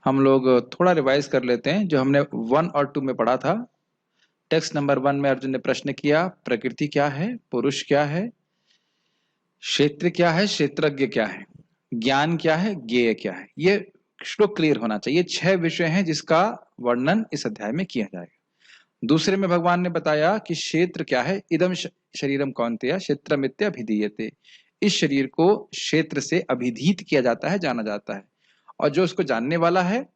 हम लोग थोड़ा रिवाइज कर लेते हैं जो हमने 1 और 2 में पढ़ा था। टेक्स्ट नंबर 1 में अर्जुन ने प्रश्न किया, प्रकृति क्या है, पुरुष क्या है, क्षेत्र क्या है, क्षेत्रज्ञ क्या है, ज्ञान क्या है, ज्ञेय क्या है। ये श्लोक क्लियर होना चाहिए। 6 विषय हैं जिसका वर्णन इस अध्याय में किया जाएगा। दूसरे में भगवान ने बताया कि क्षेत्र क्या है, इदम शरीरम कौन्तेय क्षेत्रमित्य अभिधीयते। इस शरीर को क्षेत्र से अभिधीत किया जाता है, जाना जाता है, और जो उसको जानने वाला है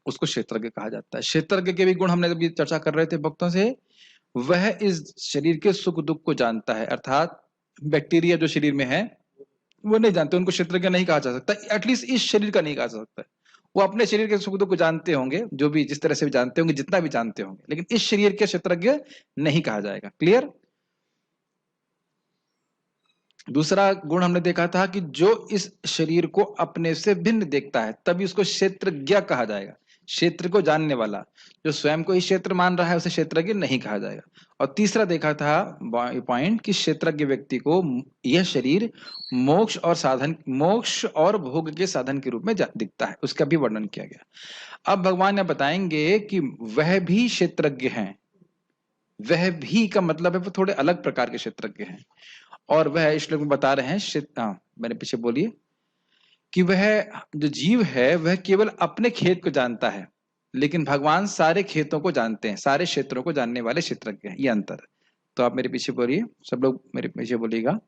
उसको क्षेत्रज्ञ कहा जाता है। क्षेत्रज्ञ के भी गुण हमने अभी चर्चा कर रहे थे भक्तों से। वह इस शरीर के सुख दुख को जानता है, अर्थात बैक्टीरिया जो शरीर में है वो नहीं जानते, उनको क्षेत्रज्ञ नहीं कहा जा सकता। एटलीस्ट इस शरीर का नहीं कहा जा सकता। वो अपने शरीर के सुख दुख को जानते होंगे, जो भी जिस तरह से भी जानते होंगे, जितना भी जानते होंगे, लेकिन इस शरीर के क्षेत्रज्ञ नहीं कहा जाएगा। क्लियर। दूसरा गुण हमने देखा था कि जो इस शरीर को अपने से भिन्न देखता है तभी उसको क्षेत्रज्ञ कहा जाएगा। क्षेत्र को जानने वाला जो स्वयं को ही क्षेत्र मान रहा है उसे क्षेत्रज्ञ नहीं कहा जाएगा। और तीसरा देखा था पॉइंट कि क्षेत्रज्ञ व्यक्ति को यह शरीर मोक्ष और भोग के साधन के रूप में दिखता है, उसका भी वर्णन किया गया। अब भगवान यह बताएंगे कि वह भी क्षेत्रज्ञ हैं। वह भी का मतलब है वो थोड़े अलग प्रकार के क्षेत्रज्ञ हैं, और वह श्लोक में बता रहे हैं, मैंने पीछे बोलिए, कि वह जो जीव है वह केवल अपने खेत को जानता है, लेकिन भगवान सारे खेतों को जानते हैं, सारे क्षेत्रों को जानने वाले क्षेत्रज्ञ हैं। ये अंतर। तो आप मेरे पीछे बोलिए, सब लोग मेरे पीछे बोलिएगा।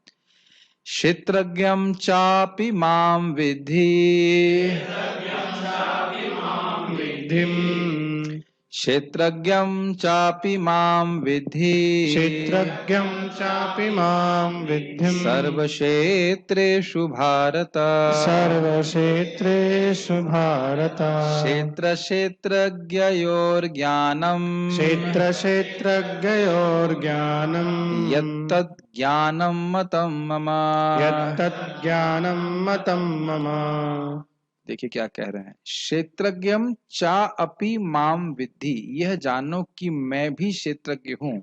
क्षेत्रज्ञम चापि माम विद्धि, क्षेत्रज्ञं चापि मां विद्धि, क्षेत्रज्ञं चापि मां विद्धि, सर्वक्षेत्रेषु भारत, सर्वक्षेत्रेषु भारत, क्षेत्रक्षेत्रज्ञयोर्ज्ञानम्, क्षेत्रक्षेत्रज्ञयोर्ज्ञानम्, यत्तद् ज्ञानं मतं मम, यत्तद् ज्ञानं मतं मम। देखिए क्या कह रहे हैं, क्षेत्रज्ञम चा अपि माम विद्धि, यह जानो कि मैं भी क्षेत्रज्ञ हूं।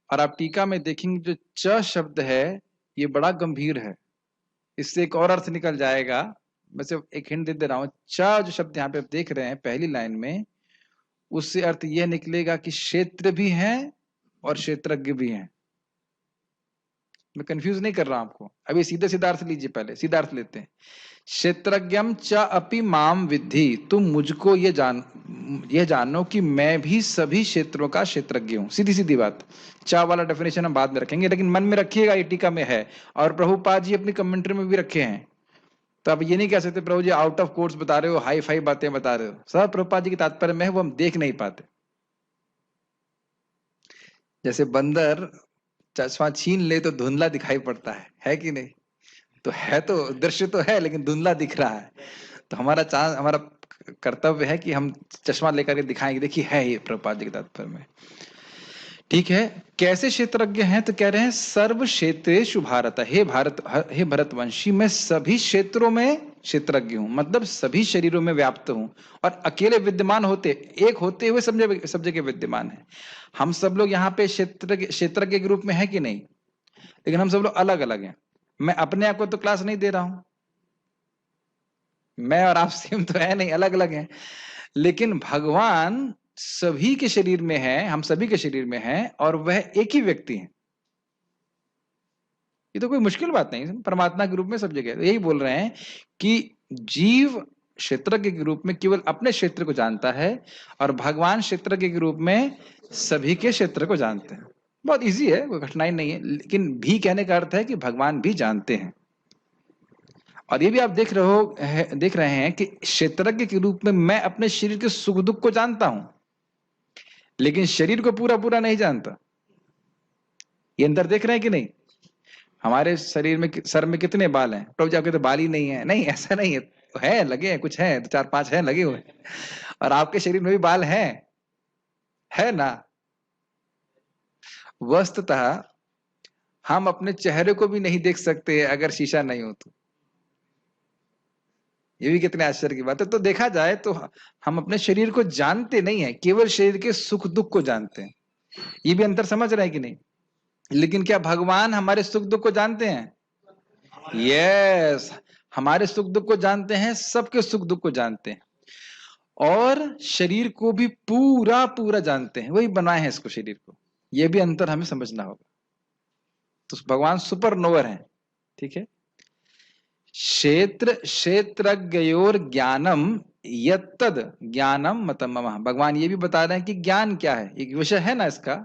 और आप टीका में देखेंगे जो च शब्द है ये बड़ा गंभीर है, इससे एक और अर्थ निकल जाएगा। मैं सिर्फ एक हिंट दे रहा हूं। च जो शब्द यहाँ पे आप देख रहे हैं पहली लाइन में, उससे अर्थ यह निकलेगा कि क्षेत्र भी है और क्षेत्रज्ञ भी है। मैं कंफ्यूज नहीं कर रहा हूं आपको, अभी सीधे सीधा अर्थ लीजिए, पहले सीधा अर्थ लेते हैं। क्षेत्रज्ञम च अपि माम विद्धि, तुम मुझको ये जानो कि मैं भी सभी क्षेत्रों का क्षेत्रज्ञ हूं। सीधी सीधी बात। चा वाला डेफिनेशन हम बाद में रखेंगे, लेकिन मन में रखिएगा ये टीका में है, और प्रभुपाद जी अपनी कमेंट्री में भी रखे हैं। तो आप ये नहीं कह सकते प्रभु जी आउट ऑफ कोर्स बता रहे हो, हाई फाई बातें बता रहे हो। सब प्रभुपाद जी के तात्पर्य में है, वो हम देख नहीं पाते। जैसे बंदर चश्मा छीन ले तो धुंधला दिखाई पड़ता है कि नहीं? तो है, तो दृश्य तो है लेकिन धुंधला दिख रहा है। तो हमारा कर्तव्य है कि हम चश्मा लेकर के दिखाएंगे, देखिए है ये प्रभुपाद जी के तात्पर्य में। ठीक है। कैसे क्षेत्रज्ञ हैं? तो कह रहे हैं सर्व क्षेत्रेषु भारत, हे भरतवंशी, मैं सभी क्षेत्रों में क्षेत्रज्ञ हूं, मतलब सभी शरीरों में व्याप्त हूं, और अकेले विद्यमान होते, एक होते हुए सब जगह विद्यमान है। हम सब लोग यहाँ पे क्षेत्रज्ञ के रूप में है कि नहीं? लेकिन हम सब लोग अलग अलग हैं। मैं अपने आप को तो क्लास नहीं दे रहा हूं, मैं और आप सेम तो है नहीं, अलग अलग हैं। लेकिन भगवान सभी के शरीर में है, हम सभी के शरीर में है, और वह एक ही व्यक्ति है। ये तो कोई मुश्किल बात नहीं, परमात्मा के रूप में सब जगह। यही बोल रहे हैं कि जीव क्षेत्रज्ञ के रूप में केवल अपने क्षेत्र को जानता है, और भगवान क्षेत्रज्ञ के रूप में सभी के क्षेत्र को जानते हैं। बहुत इजी है, कोई कठिनाई नहीं है। लेकिन भी कहने का अर्थ है कि भगवान भी जानते हैं। और ये भी आप देख रहे हैं कि क्षेत्रज्ञ के रूप में मैं अपने शरीर के सुख दुख को जानता हूं, लेकिन शरीर को पूरा पूरा नहीं जानता। ये अंदर देख रहे हैं कि नहीं? हमारे शरीर में, सर में कितने बाल हैं? प्रभु जी आपके तो बाल ही नहीं है। नहीं, ऐसा नहीं है लगे हैं, कुछ हैं, 4-5 हैं लगे हुए। और आपके शरीर में भी बाल हैं, है ना? वस्तुतः हम अपने चेहरे को भी नहीं देख सकते अगर शीशा नहीं हो तो। ये भी कितने आश्चर्य की बात है। तो देखा जाए तो हम अपने शरीर को जानते नहीं है, केवल शरीर के सुख दुख को जानते हैं। ये भी अंतर समझ रहे हैं कि नहीं? लेकिन क्या भगवान हमारे सुख दुख को जानते हैं? यस, हमारे सुख दुख को जानते हैं, सबके सुख दुख को जानते हैं। और शरीर को भी पूरा पूरा जानते हैं, वही बनाए हैं इसको, शरीर को। ये भी अंतर हमें समझना होगा। तो भगवान सुपर नोवर हैं, ठीक है। क्षेत्रज्ञयोर ज्ञानम यत्तद ज्ञानम मतम मम। भगवान ये भी बता रहे हैं कि ज्ञान क्या है, एक विषय है ना इसका।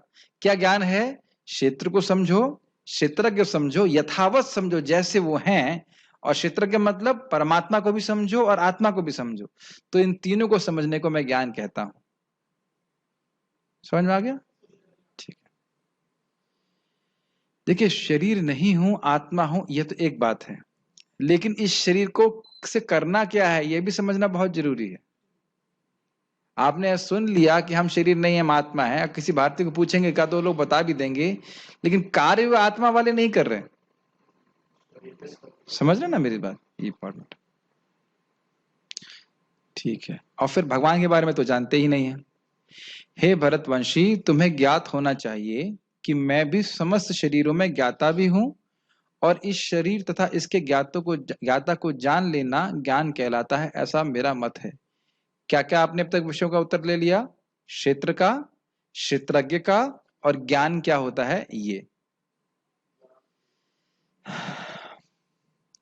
क्या ज्ञान है? क्षेत्र को समझो, क्षेत्रज्ञ समझो, यथावत समझो जैसे वो हैं। और क्षेत्रज्ञ मतलब परमात्मा को भी समझो और आत्मा को भी समझो। तो इन तीनों को समझने को मैं ज्ञान कहता हूं। समझ में आ गया? ठीक है। देखिए, शरीर नहीं हूं, आत्मा हूं, यह तो एक बात है, लेकिन इस शरीर को से करना क्या है यह भी समझना बहुत जरूरी है। आपने सुन लिया कि हम शरीर नहीं है, हम आत्मा है। किसी भारतीय को पूछेंगे का तो लोग बता भी देंगे, लेकिन कार्य वो आत्मा वाले नहीं कर रहे। समझ रहे ना मेरी बात? ये इंपॉर्टेंट। ठीक है। और फिर भगवान के बारे में तो जानते ही नहीं है। हे भरतवंशी, तुम्हें ज्ञात होना चाहिए कि मैं भी समस्त शरीरों में ज्ञाता भी हूं, और इस शरीर तथा इसके ज्ञाता को जान लेना ज्ञान कहलाता है, ऐसा मेरा मत है। क्या क्या आपने अब तक विषयों का उत्तर ले लिया? क्षेत्र का, क्षेत्रज्ञ का, और ज्ञान क्या होता है ये।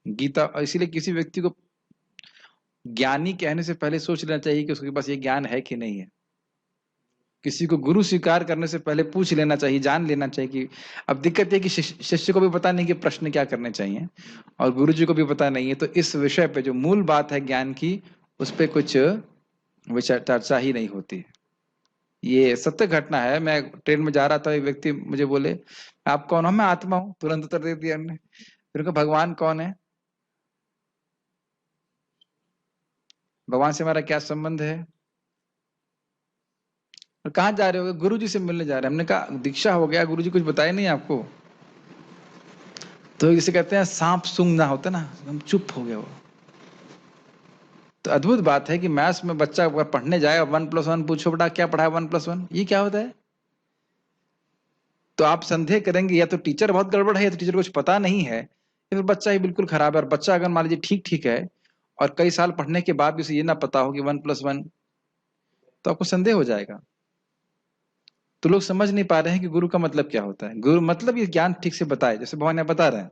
गीता, इसीलिए किसी व्यक्ति को ज्ञानी कहने से पहले सोच लेना चाहिए कि उसके पास ये ज्ञान है कि नहीं है। किसी को गुरु स्वीकार करने से पहले पूछ लेना चाहिए, जान लेना चाहिए कि। अब दिक्कत है कि शिष्य को भी पता नहीं कि प्रश्न क्या करने चाहिए, और गुरु जी को भी पता नहीं है। तो इस विषय पे जो मूल बात है ज्ञान की, उस पर कुछ विचार चर्चा ही नहीं होती है। ये सत्य घटना है। मैं ट्रेन में जा रहा था, एक व्यक्ति मुझे बोले, आप कौन हो? मैं आत्मा हूं। तुरंत उत्तर दे दिया हमने। फिर कहा, भगवान कौन है? भगवान से हमारा क्या संबंध है? और कहाँ जा रहे हो? गुरु जी से मिलने जा रहे हैं। हमने कहा, दीक्षा हो गया, गुरु जी कुछ बताए नहीं आपको? तो इसे कहते हैं सांप सूंघ ना होता ना, हम चुप हो गए वो। तो अद्भुत बात है कि मैथ्स में बच्चा अगर पढ़ने जाए और 1+1 पूछो, बेटा क्या पढ़ा है 1+1, ये क्या होता है? तो आप संदेह करेंगे या तो टीचर बहुत गड़बड़ है, या तो टीचर को कुछ पता नहीं है, या फिर बच्चा ही बिल्कुल खराब है। और बच्चा अगर मान लीजिए ठीक ठीक है, और कई साल पढ़ने के बाद भी उसे ये ना पता हो कि 1+1, तो आपको संदेह हो जाएगा। तो लोग समझ नहीं पा रहे हैं कि गुरु का मतलब क्या होता है। गुरु मतलब ये ज्ञान ठीक से बताए, जैसे भगवान बता रहे हैं।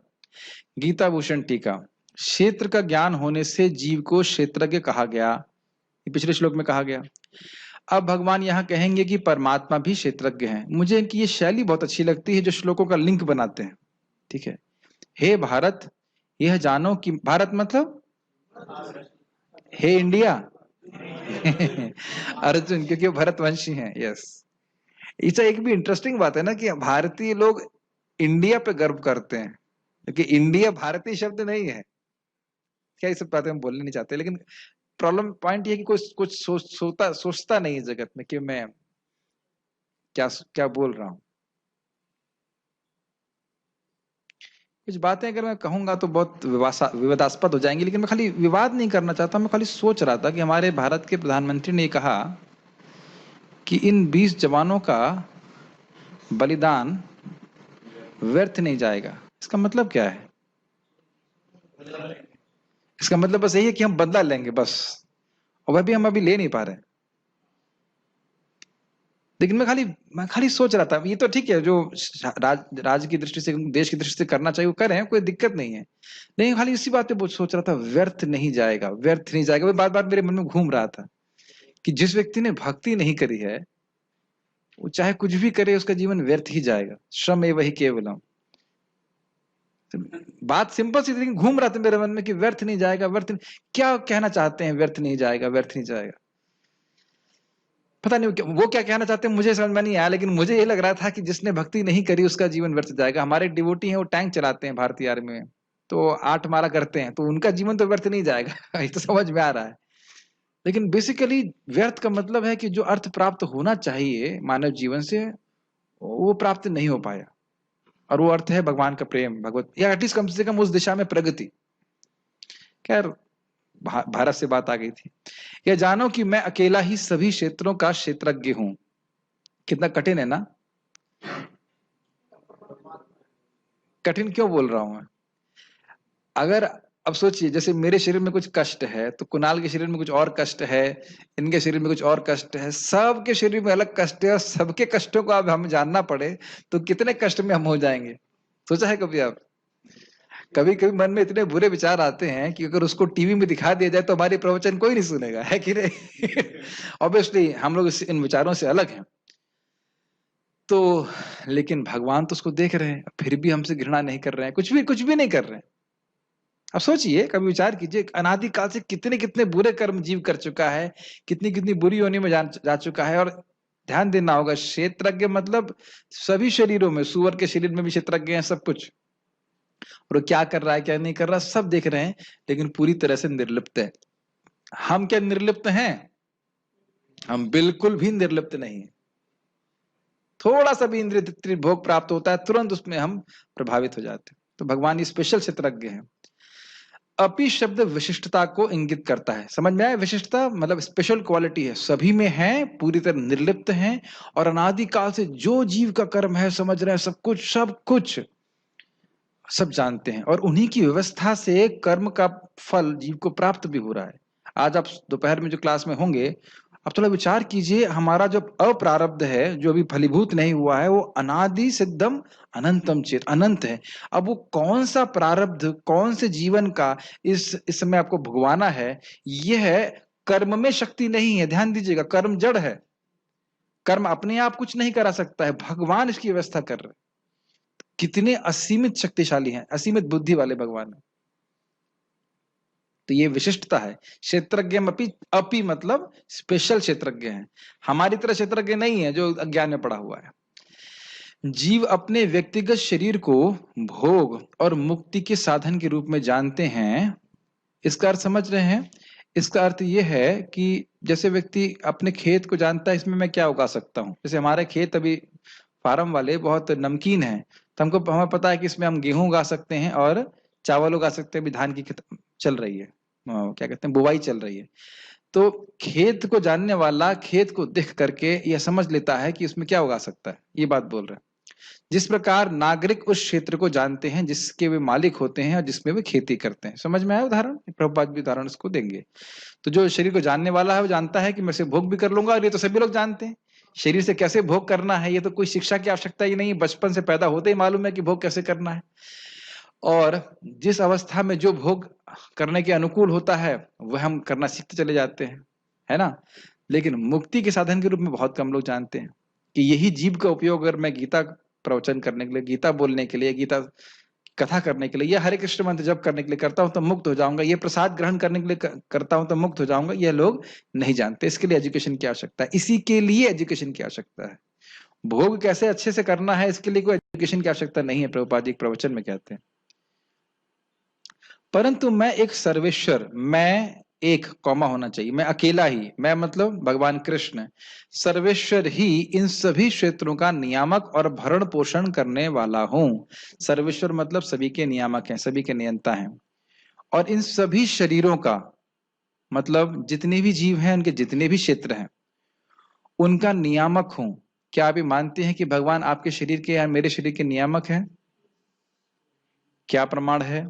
गीता भूषण टीका। क्षेत्र का ज्ञान होने से जीव को क्षेत्रज्ञ कहा गया, ये पिछले श्लोक में कहा गया। अब भगवान यहाँ कहेंगे कि परमात्मा भी क्षेत्रज्ञ हैं। मुझे इनकी ये शैली बहुत अच्छी लगती है, जो श्लोकों का लिंक बनाते हैं। ठीक है। हे भारत, यह जानो कि, भारत मतलब हे इंडिया। अर्जुन, क्योंकि वो भरतवंशी हैं। यस। इसका एक भी इंटरेस्टिंग बात है ना कि भारतीय लोग इंडिया पे गर्व करते हैं, क्योंकि इंडिया भारतीय शब्द नहीं है। क्या ये सब बातें हम बोलने नहीं चाहते, लेकिन प्रॉब्लम पॉइंट ये है कि कोई कुछ सोचता नहीं है जगत में कि मैं क्या क्या बोल रहा हूं। कुछ बातें अगर मैं कहूंगा तो बहुत विवादास्पद हो जाएंगी, लेकिन मैं खाली विवाद नहीं करना चाहता। मैं खाली सोच रहा था कि हमारे भारत के प्रधानमंत्री ने कहा कि इन 20 जवानों का बलिदान व्यर्थ नहीं जाएगा। इसका मतलब क्या है? इसका मतलब बस यही है कि हम बदला लेंगे बस, और वह भी हम अभी ले नहीं पा रहे। लेकिन मैं खाली सोच रहा था, ये तो ठीक है, जो राज की दृष्टि से, देश की दृष्टि से करना चाहिए वो करें, कोई दिक्कत नहीं है। लेकिन खाली इसी बात पे सोच रहा था, व्यर्थ नहीं जाएगा, व्यर्थ नहीं जाएगा। वो बार बार मेरे मन में घूम रहा था कि जिस व्यक्ति ने भक्ति नहीं करी है, वो चाहे कुछ भी करे, उसका जीवन व्यर्थ ही जाएगा। श्रम एव ही केवलम। बात सिंपल सी थी, लेकिन घूम रहा था मेरे मन में कि व्यर्थ नहीं जाएगा, व्यर्थ नहीं। क्या कहना चाहते हैं व्यर्थ नहीं जाएगा, व्यर्थ नहीं जाएगा? पता नहीं वो क्या कहना चाहते हैं, मुझे समझ में नहीं आया। लेकिन मुझे ये लग रहा था कि जिसने भक्ति नहीं करी उसका जीवन व्यर्थ जाएगा। हमारे डिवोटी हैं, वो टैंक चलाते हैं भारतीय आर्मी में, तो 8 मारा करते हैं, तो उनका जीवन तो व्यर्थ नहीं जाएगा। ये तो समझ में आ रहा है। लेकिन बेसिकली व्यर्थ का मतलब है कि जो अर्थ प्राप्त होना चाहिए मानव जीवन से, वो प्राप्त नहीं हो पाया। और वो अर्थ है भगवान का प्रेम, भगवत, या एटलीस्ट कम से कम उस दिशा में प्रगति। खैर, भारत से बात आ गई थी। यह जानो कि मैं अकेला ही सभी क्षेत्रों का क्षेत्रज्ञ हूं। कितना कठिन है ना? कठिन क्यों बोल रहा हूं मैं? अगर अब सोचिए, जैसे मेरे शरीर में कुछ कष्ट है तो कुणाल के शरीर में कुछ और कष्ट है, इनके शरीर में कुछ और कष्ट है, सबके शरीर में अलग कष्ट है, और सबके कष्टों को अब हमें जानना पड़े तो कितने कष्ट में हम हो जाएंगे। सोचा है कभी आप? कभी कभी मन में इतने बुरे विचार आते हैं कि अगर उसको टीवी में दिखा दिया जाए तो हमारी प्रवचन कोई नहीं सुनेगा, है कि नहीं? ऑब्वियसली हम लोग इन विचारों से अलग हैं। तो लेकिन भगवान तो उसको देख रहे हैं, फिर भी हमसे घृणा नहीं कर रहे हैं, कुछ भी नहीं कर रहे हैं। अब सोचिए, कभी विचार कीजिए, अनादिकाल से कितने कितने बुरे कर्म जीव कर चुका है, कितनी कितनी बुरी योनि में जा चुका है। और ध्यान देना होगा, क्षेत्रज्ञ मतलब सभी शरीरों में, सुअर के शरीर में भी क्षेत्रज्ञ हैं, सब कुछ। और वो क्या कर रहा है क्या नहीं कर रहा सब देख रहे हैं, लेकिन पूरी तरह से निर्लिप्त है। हम क्या निर्लिप्त हैं? हम बिल्कुल भी निर्लिप्त नहीं है। थोड़ा सा भी इंद्रिय तृप्ति भोग प्राप्त होता है, तुरंत उसमें हम प्रभावित हो जाते हैं। तो भगवान स्पेशल क्षेत्रज्ञ हैं। अपि शब्द विशिष्टता को इंगित करता है। समझ में आया? विशिष्टता मतलब स्पेशल क्वालिटी है, सभी में है, पूरी तरह निर्लिप्त है, और अनादिकाल से जो जीव का कर्म है समझ रहे हैं, सब कुछ सब जानते हैं, और उन्हीं की व्यवस्था से कर्म का फल जीव को प्राप्त भी हो रहा है। आज आप दोपहर में जो क्लास में होंगे, अब थोड़ा विचार कीजिए, हमारा जो अप्रारब्ध है, जो अभी फलीभूत नहीं हुआ है, वो अनादि सिद्धम अनंतम चेत, अनंत है। अब वो कौन सा प्रारब्ध, कौन से जीवन का इस समय आपको भुगवाना है, यह कर्म में शक्ति नहीं है। ध्यान दीजिएगा, कर्म जड़ है, कर्म अपने आप कुछ नहीं करा सकता है, भगवान इसकी व्यवस्था कर रहे हैं। कितने असीमित शक्तिशाली हैं, असीमित बुद्धि वाले भगवान है। तो ये विशिष्टता है। क्षेत्रज्ञ अपि मतलब स्पेशल क्षेत्रज्ञ है, हमारी तरह क्षेत्रज्ञ नहीं है जो अज्ञान में पड़ा हुआ है। जीव अपने व्यक्तिगत शरीर को भोग और मुक्ति के साधन के रूप में जानते हैं। इसका अर्थ समझ रहे हैं? इसका अर्थ यह है कि जैसे व्यक्ति अपने खेत को जानता है, इसमें मैं क्या उगा सकता हूँ। जैसे हमारे खेत अभी फार्म वाले बहुत नमकीन है, तो हमें पता है कि इसमें हम गेहूं उगा सकते हैं और चावल उगा सकते हैं। अभी धान की चल रही है, क्या कहते हैं, बुवाई चल रही है। तो खेत को जानने वाला खेत को देख करके यह समझ लेता है कि इसमें क्या उगा सकता है, ये बात बोल रहे हैं। जिस प्रकार नागरिक उस क्षेत्र को जानते हैं जिसके वे मालिक होते हैं और जिसमें वे खेती करते हैं। समझ में आया उदाहरण? प्रभुपाद भी उदाहरण इसको देंगे। तो जो शरीर को जानने वाला है वो जानता है कि मैं इसे भोग भी कर लूंगा, और ये तो सभी लोग जानते हैं। शरीर से कैसे भोग करना है, ये तो कोई शिक्षा की आवश्यकता ही नहीं, बचपन से पैदा होते ही मालूम है कि भोग कैसे करना है। और जिस अवस्था में जो भोग करने के अनुकूल होता है वह हम करना सीखते चले जाते हैं, है ना। लेकिन मुक्ति के साधन के रूप में बहुत कम लोग जानते हैं कि यही जीव का उपयोग अगर मैं गीता प्रवचन करने के लिए, गीता बोलने के लिए, गीता कथा करने के लिए, या हरे कृष्ण मंत्र जप करने के लिए करता हूं तो मुक्त हो जाऊंगा, ये प्रसाद ग्रहण करने के लिए करता हूं तो मुक्त हो जाऊंगा, यह लोग नहीं जानते। इसके लिए एजुकेशन की आवश्यकता है, इसी के लिए एजुकेशन की आवश्यकता है। भोग कैसे अच्छे से करना है इसके लिए कोई एजुकेशन की आवश्यकता नहीं है, प्रभुपाद जी प्रवचन में कहते हैं। परंतु मैं एक सर्वेश्वर, मैं एक कौमा होना चाहिए, मैं अकेला ही, मैं मतलब भगवान कृष्ण सर्वेश्वर ही इन सभी क्षेत्रों का नियामक और भरण पोषण करने वाला हूं। सर्वेश्वर मतलब सभी के नियामक हैं, सभी के नियंता हैं। और इन सभी शरीरों का मतलब जितने भी जीव हैं, उनके जितने भी क्षेत्र हैं, उनका नियामक हूं। क्या आप ये मानते हैं कि भगवान आपके शरीर के या मेरे शरीर के नियामक हैं? क्या प्रमाण है?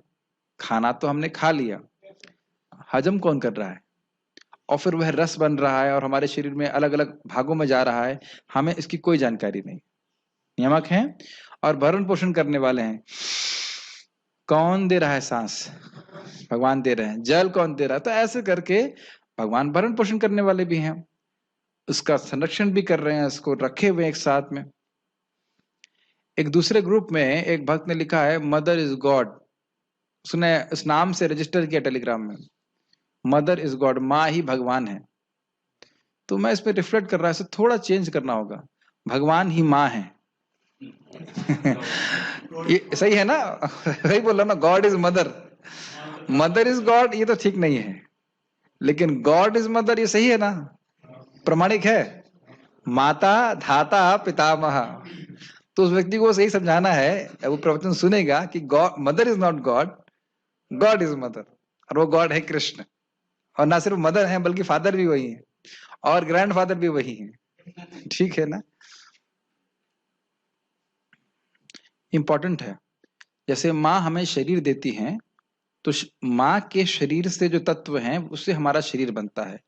खाना तो हमने खा लिया, हजम कौन कर रहा है? और फिर वह रस बन रहा है और हमारे शरीर में अलग अलग भागों में जा रहा है, हमें इसकी कोई जानकारी नहीं। नियामक हैं और भरण पोषण करने वाले हैं। कौन दे रहा है सांस? भगवान दे रहे हैं। जल कौन दे रहा है? तो ऐसे करके भगवान भरण पोषण करने वाले भी हैं, उसका संरक्षण भी कर रहे हैं, उसको रखे हुए एक साथ में। एक दूसरे ग्रुप में एक भक्त ने लिखा है मदर इज गॉड, उसने इस नाम से रजिस्टर किया टेलीग्राम में, मदर इज गॉड, माँ ही भगवान है। तो मैं इस पे रिफ्लेक्ट कर रहा है, थोड़ा चेंज करना होगा, भगवान ही माँ है। ये सही है ना? सही बोला ना, God is mother, mother is God, ये तो ठीक नहीं है। लेकिन गॉड इज मदर ये सही है ना, प्रमाणिक है। माता धाता पितामह, तो उस व्यक्ति को सही समझाना है, वो प्रवचन सुनेगा कि God, mother is not God, God is mother, और वो गॉड है कृष्ण। और ना सिर्फ मदर है बल्कि फादर भी वही है और ग्रैंडफादर भी वही है। ठीक है ना? इंपॉर्टेंट है। जैसे माँ हमें शरीर देती है तो माँ के शरीर से जो तत्व हैं उससे हमारा शरीर बनता है।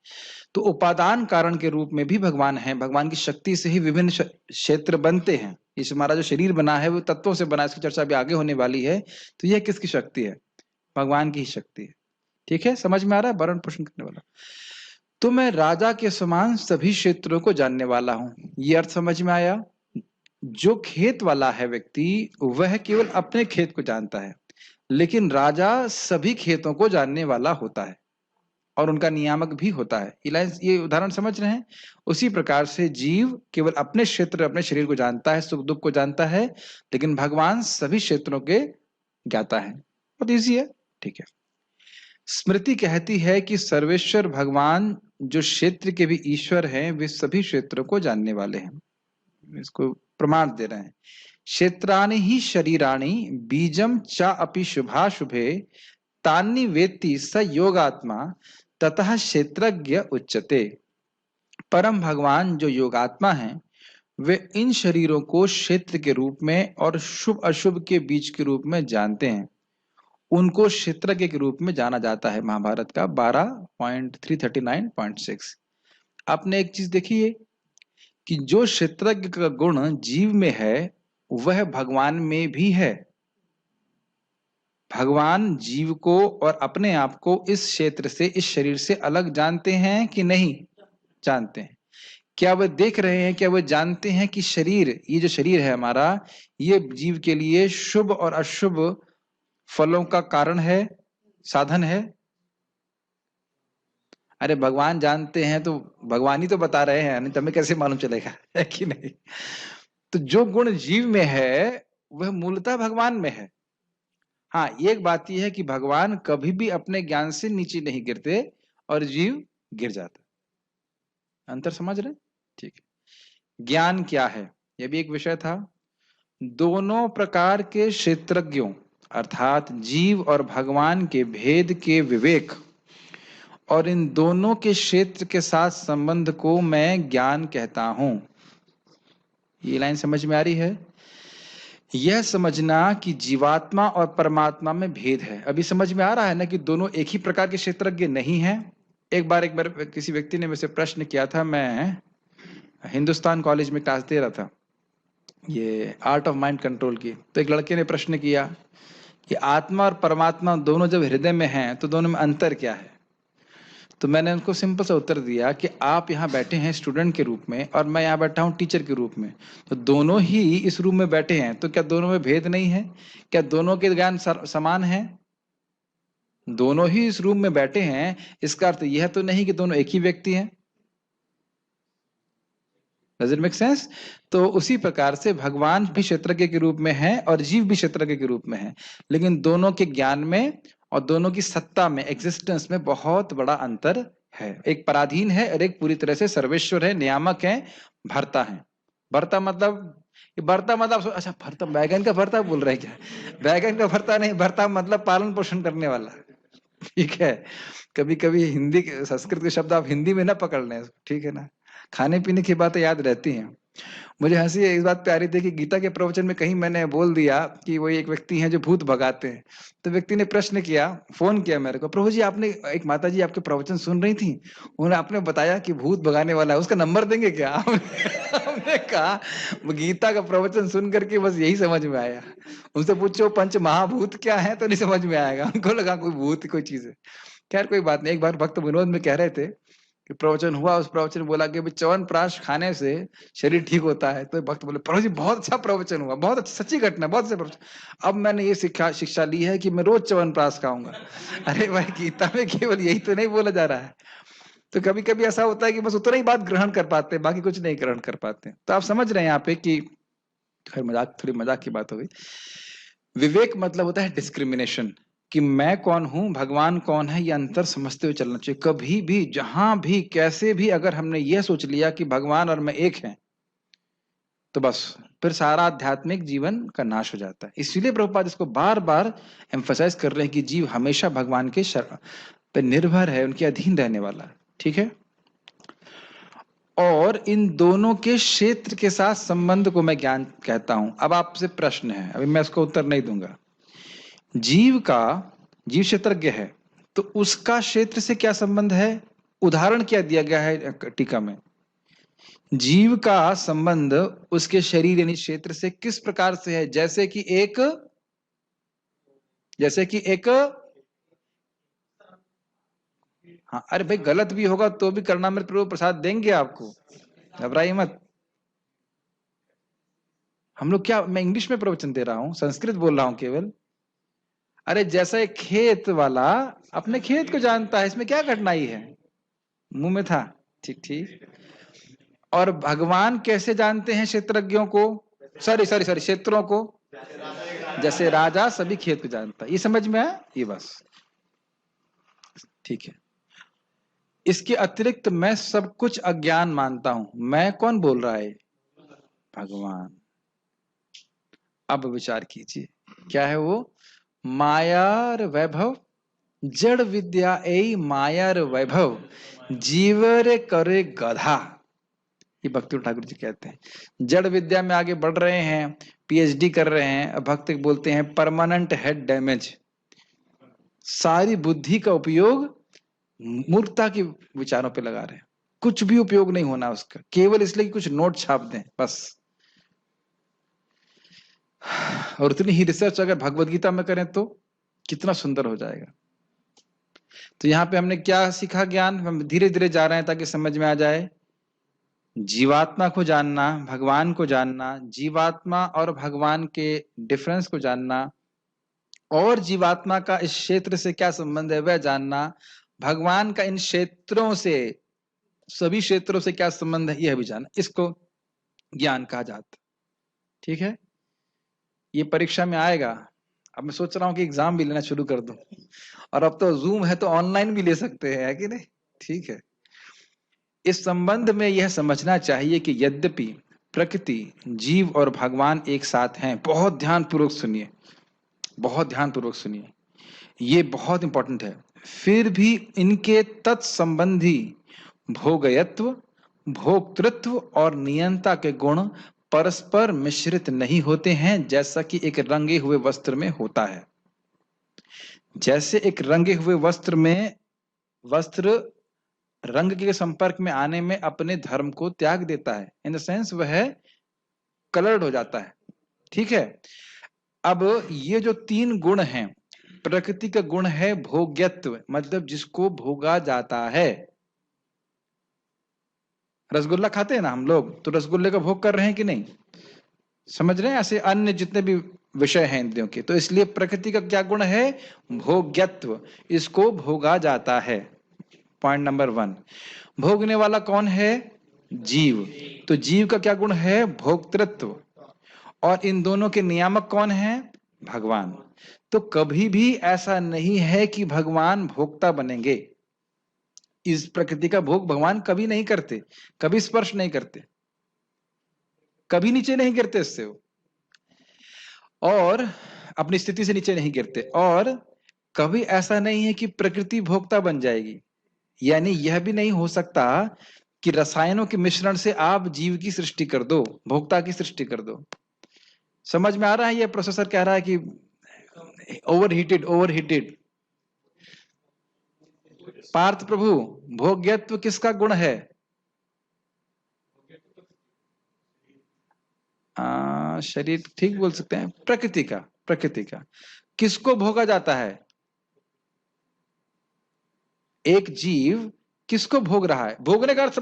तो उपादान कारण के रूप में भी भगवान है, भगवान की शक्ति से ही विभिन्न क्षेत्र बनते हैं। इस हमारा जो शरीर बना है वो तत्वों से बना है, इसकी चर्चा अभी आगे होने वाली है। तो यह किसकी शक्ति है? भगवान की ही शक्ति है। ठीक है, समझ में आ रहा है? भरण पोषण करने वाला। तो मैं राजा के समान सभी क्षेत्रों को जानने वाला हूं, ये अर्थ समझ में आया? जो खेत वाला है व्यक्ति वह केवल अपने खेत को जानता है, लेकिन राजा सभी खेतों को जानने वाला होता है और उनका नियामक भी होता है। ये उदाहरण समझ रहे हैं? उसी प्रकार से जीव केवल अपने क्षेत्र, अपने शरीर को जानता है, सुख दुख को जानता है, लेकिन भगवान सभी क्षेत्रों के ज्ञाता है। बहुत ईजी है। ठीक है। स्मृति कहती है कि सर्वेश्वर भगवान जो क्षेत्र के भी ईश्वर हैं, वे सभी क्षेत्रों को जानने वाले हैं। इसको प्रमाण दे रहे हैं। क्षेत्राणि ही शरीराणि बीजम चा अपि शुभाशुभे तानि वेत्ति स योगात्मा ततः क्षेत्रज्ञ उच्यते। परम भगवान जो योगात्मा हैं, वे इन शरीरों को क्षेत्र के रूप में और शुभ अशुभ के बीच के रूप में जानते हैं। उनको क्षेत्रज्ञ के रूप में जाना जाता है। महाभारत का 12.339.6। आपने एक चीज देखी है कि जो क्षेत्रज्ञ का गुण जीव में है वह भगवान में भी है। भगवान जीव को और अपने आप को इस क्षेत्र से, इस शरीर से अलग जानते हैं कि नहीं जानते हैं? क्या वह देख रहे हैं, क्या वह जानते हैं कि शरीर, ये जो शरीर है हमारा, ये जीव के लिए शुभ और अशुभ फलों का कारण है, साधन है? अरे भगवान जानते हैं तो भगवान ही तो बता रहे हैं, नहीं तो हमें कैसे मालूम चलेगा? है कि नहीं? तो जो गुण जीव में है वह मूलतः भगवान में है। हाँ, एक बात यह है कि भगवान कभी भी अपने ज्ञान से नीचे नहीं गिरते और जीव गिर जाता। अंतर समझ रहे? ठीक है। ज्ञान क्या है, यह भी एक विषय था। दोनों प्रकार के क्षेत्रज्ञों अर्थात जीव और भगवान के भेद के विवेक और इन दोनों के क्षेत्र के साथ संबंध को मैं ज्ञान कहता हूं। ये लाइन समझ में आ रही है? यह समझना कि जीवात्मा और परमात्मा में भेद है। अभी समझ में आ रहा है ना कि दोनों एक ही प्रकार के क्षेत्रज्ञ नहीं हैं। एक बार किसी व्यक्ति ने मुझसे प्रश्न किया था, मैं हिंदुस्तान कॉलेज में क्लास दे रहा था, ये आर्ट ऑफ माइंड कंट्रोल की। तो एक लड़के ने प्रश्न किया कि आत्मा और परमात्मा दोनों जब हृदय में हैं तो दोनों में अंतर क्या है? तो मैंने उनको सिंपल सा उत्तर दिया कि आप यहाँ बैठे हैं स्टूडेंट के रूप में और मैं यहाँ बैठा हूँ टीचर के रूप में, तो दोनों ही इस रूम में बैठे हैं, तो क्या दोनों में भेद नहीं है? क्या दोनों के ज्ञान समान है? दोनों ही इस रूम में बैठे हैं, इसका अर्थ यह तो नहीं कि दोनों एक ही व्यक्ति हैं। Does it make sense? तो उसी प्रकार से भगवान भी क्षेत्रज्ञ के रूप में है और जीव भी क्षेत्रज्ञ के रूप में है, लेकिन दोनों के ज्ञान में और दोनों की सत्ता में, एग्जिस्टेंस में बहुत बड़ा अंतर है। एक पराधीन है और एक पूरी तरह से सर्वेश्वर है, नियामक है, भरता है। भरता मतलब, अच्छा भरता बैगन का भरता बोल रहे हैं क्या? बैगन का भरता नहीं, भरता मतलब पालन पोषण करने वाला। ठीक है, कभी कभी हिंदी संस्कृत के शब्द आप हिंदी में ना पकड़ लें, ठीक है ना? खाने पीने की बातें याद रहती हैं। मुझे हंसी इस बात पे आ रही थी कि गीता के प्रवचन में कहीं मैंने बोल दिया कि वो एक व्यक्ति हैं जो भूत भगाते हैं। तो व्यक्ति ने प्रश्न किया, फोन किया मेरे को, प्रभु जी आपने, एक माता जी आपके प्रवचन सुन रही थी, उन्होंने आपने बताया कि भूत भगाने वाला है, उसका नंबर देंगे क्या? हमने कहा गीता का प्रवचन सुन करके बस यही समझ में आया। उनसे पूछो पंच महाभूत क्या है तो नहीं समझ में आएगा। उनको लगा कोई भूत कोई चीज है। खैर कोई बात नहीं। एक बार भक्त विनोद में कह रहे थे कि प्रवचन हुआ, उस प्रवचन बोला कि च्यवनप्राश खाने से शरीर ठीक होता है। तो भक्त बोले प्रभु जी बहुत अच्छा प्रवचन हुआ, बहुत अच्छा, सच्ची घटना, बहुत अच्छा प्रवचन। अब मैंने ये शिक्षा ली है कि मैं रोज च्यवनप्राश खाऊंगा। अरे भाई गीता में केवल यही तो नहीं बोला जा रहा है। तो कभी कभी ऐसा होता है कि बस उतना ही बात ग्रहण कर पाते हैं, बाकी कुछ नहीं ग्रहण कर पाते। तो आप समझ रहे हैं यहाँ पे कि थोड़ी मजाक की बात हो गई। विवेक मतलब होता है डिस्क्रिमिनेशन, कि मैं कौन हूं, भगवान कौन है, ये अंतर समझते हुए चलना चाहिए। कभी भी, जहां भी, कैसे भी अगर हमने ये सोच लिया कि भगवान और मैं एक हैं, तो बस फिर सारा आध्यात्मिक जीवन का नाश हो जाता है। इसीलिए प्रभुपाद इसको बार बार एम्फसाइज कर रहे हैं कि जीव हमेशा भगवान के पे निर्भर है, उनके अधीन रहने वाला है। ठीक है। और इन दोनों के क्षेत्र के साथ संबंध को मैं ज्ञान कहता हूं। अब आपसे प्रश्न है, अभी मैं इसको उत्तर नहीं दूंगा। जीव का जीव क्षेत्रज्ञ है, तो उसका क्षेत्र से क्या संबंध है? उदाहरण क्या दिया गया है टीका में? जीव का संबंध उसके शरीर यानी क्षेत्र से किस प्रकार से है? जैसे कि एक हाँ, अरे भाई गलत भी होगा तो भी करणामृत प्रभु प्रसाद देंगे आपको, घबराइए मत। हम लोग क्या, मैं इंग्लिश में प्रवचन दे रहा हूं, संस्कृत बोल रहा हूं केवल। अरे जैसा एक खेत वाला अपने खेत को जानता है, इसमें क्या कठिनाई है? मुंह में था, ठीक ठीक। और भगवान कैसे जानते हैं क्षेत्रज्ञों को? सॉरी क्षेत्रों को? जैसे राजा सभी खेत को जानता है। ये समझ में आया? ये बस ठीक है। इसके अतिरिक्त मैं सब कुछ अज्ञान मानता हूं। मैं कौन बोल रहा है? भगवान। अब विचार कीजिए, क्या है वो? मायार वैभव जड़ विद्या ए मायार वैभव जीवर करे गधा। ये भक्ति ठाकुर जी कहते हैं। जड़ विद्या में आगे बढ़ रहे हैं, पीएचडी कर रहे हैं, भक्त बोलते हैं परमानेंट हेड डैमेज। सारी बुद्धि का उपयोग मूर्खता के विचारों पे लगा रहे हैं, कुछ भी उपयोग नहीं होना उसका, केवल इसलिए कि कुछ नोट छाप दें बस। और उतनी ही रिसर्च अगर भगवत गीता में करें तो कितना सुंदर हो जाएगा। तो यहाँ पे हमने क्या सीखा? ज्ञान हम धीरे धीरे जा रहे हैं ताकि समझ में आ जाए। जीवात्मा को जानना, भगवान को जानना, जीवात्मा और भगवान के डिफरेंस को जानना, और जीवात्मा का इस क्षेत्र से क्या संबंध है वह जानना, भगवान का इन क्षेत्रों से, सभी क्षेत्रों से क्या संबंध है यह भी जानना, इसको ज्ञान कहा जाता। ठीक है, ये परीक्षा में आएगा। अब मैं सोच रहा हूं कि एग्जाम भी लेना शुरू कर दूं, और अब तो जूम है तो ऑनलाइन भी ले सकते हैं, है कि नहीं? ठीक है। इस संबंध में यह समझना चाहिए कि यद्यपि प्रकृति, जीव और भगवान एक साथ हैं। बहुत ध्यानपूर्वक सुनिए, बहुत ध्यानपूर्वक सुनिए, ये बहुत इंपॉर्टेंट है। फिर भी इनके तत्संबंधी भोगयत्व, भोक्तृत्व और नियंता के गुण परस्पर मिश्रित नहीं होते हैं, जैसा कि एक रंगे हुए वस्त्र में होता है। जैसे एक रंगे हुए वस्त्र में, वस्त्र रंग के संपर्क में आने में अपने धर्म को त्याग देता है, इन द सेंस वह कलर्ड हो जाता है। ठीक है। अब ये जो तीन गुण हैं, प्रकृति का गुण है भोग्यत्व, मतलब जिसको भोगा जाता है। रसगुल्ला खाते हैं ना हम लोग, तो रसगुल्ले का भोग कर रहे हैं कि नहीं? समझ रहे हैं? ऐसे अन्य जितने भी विषय हैं इंद्रियों के, तो इसलिए प्रकृति का क्या गुण है? भोग्यत्व, इसको भोगा जाता है। Point number 1। भोगने वाला कौन है? जीव। तो जीव का क्या गुण है? भोक्तृत्व। और इन दोनों के नियामक कौन है? भगवान। तो कभी भी ऐसा नहीं है कि भगवान भोक्ता बनेंगे। इस प्रकृति का भोग भगवान कभी नहीं करते, कभी स्पर्श नहीं करते, कभी नीचे नहीं गिरते इससे वो, और अपनी स्थिति से नीचे नहीं गिरते। और कभी ऐसा नहीं है कि प्रकृति भोक्ता बन जाएगी। यानी यह भी नहीं हो सकता कि रसायनों के मिश्रण से आप जीव की सृष्टि कर दो, भोक्ता की सृष्टि कर दो। समझ में आ रहा है? ये प्रोसेसर कह रहा है कि ओवरहीटेड, ओवरहीटेड। पार्थ प्रभु, भोग्यत्व किसका गुण है? शरीर, ठीक बोल सकते हैं, प्रकृति का। प्रकृति का किसको भोगा जाता है? एक जीव किसको भोग रहा है? भोगने का अर्थ,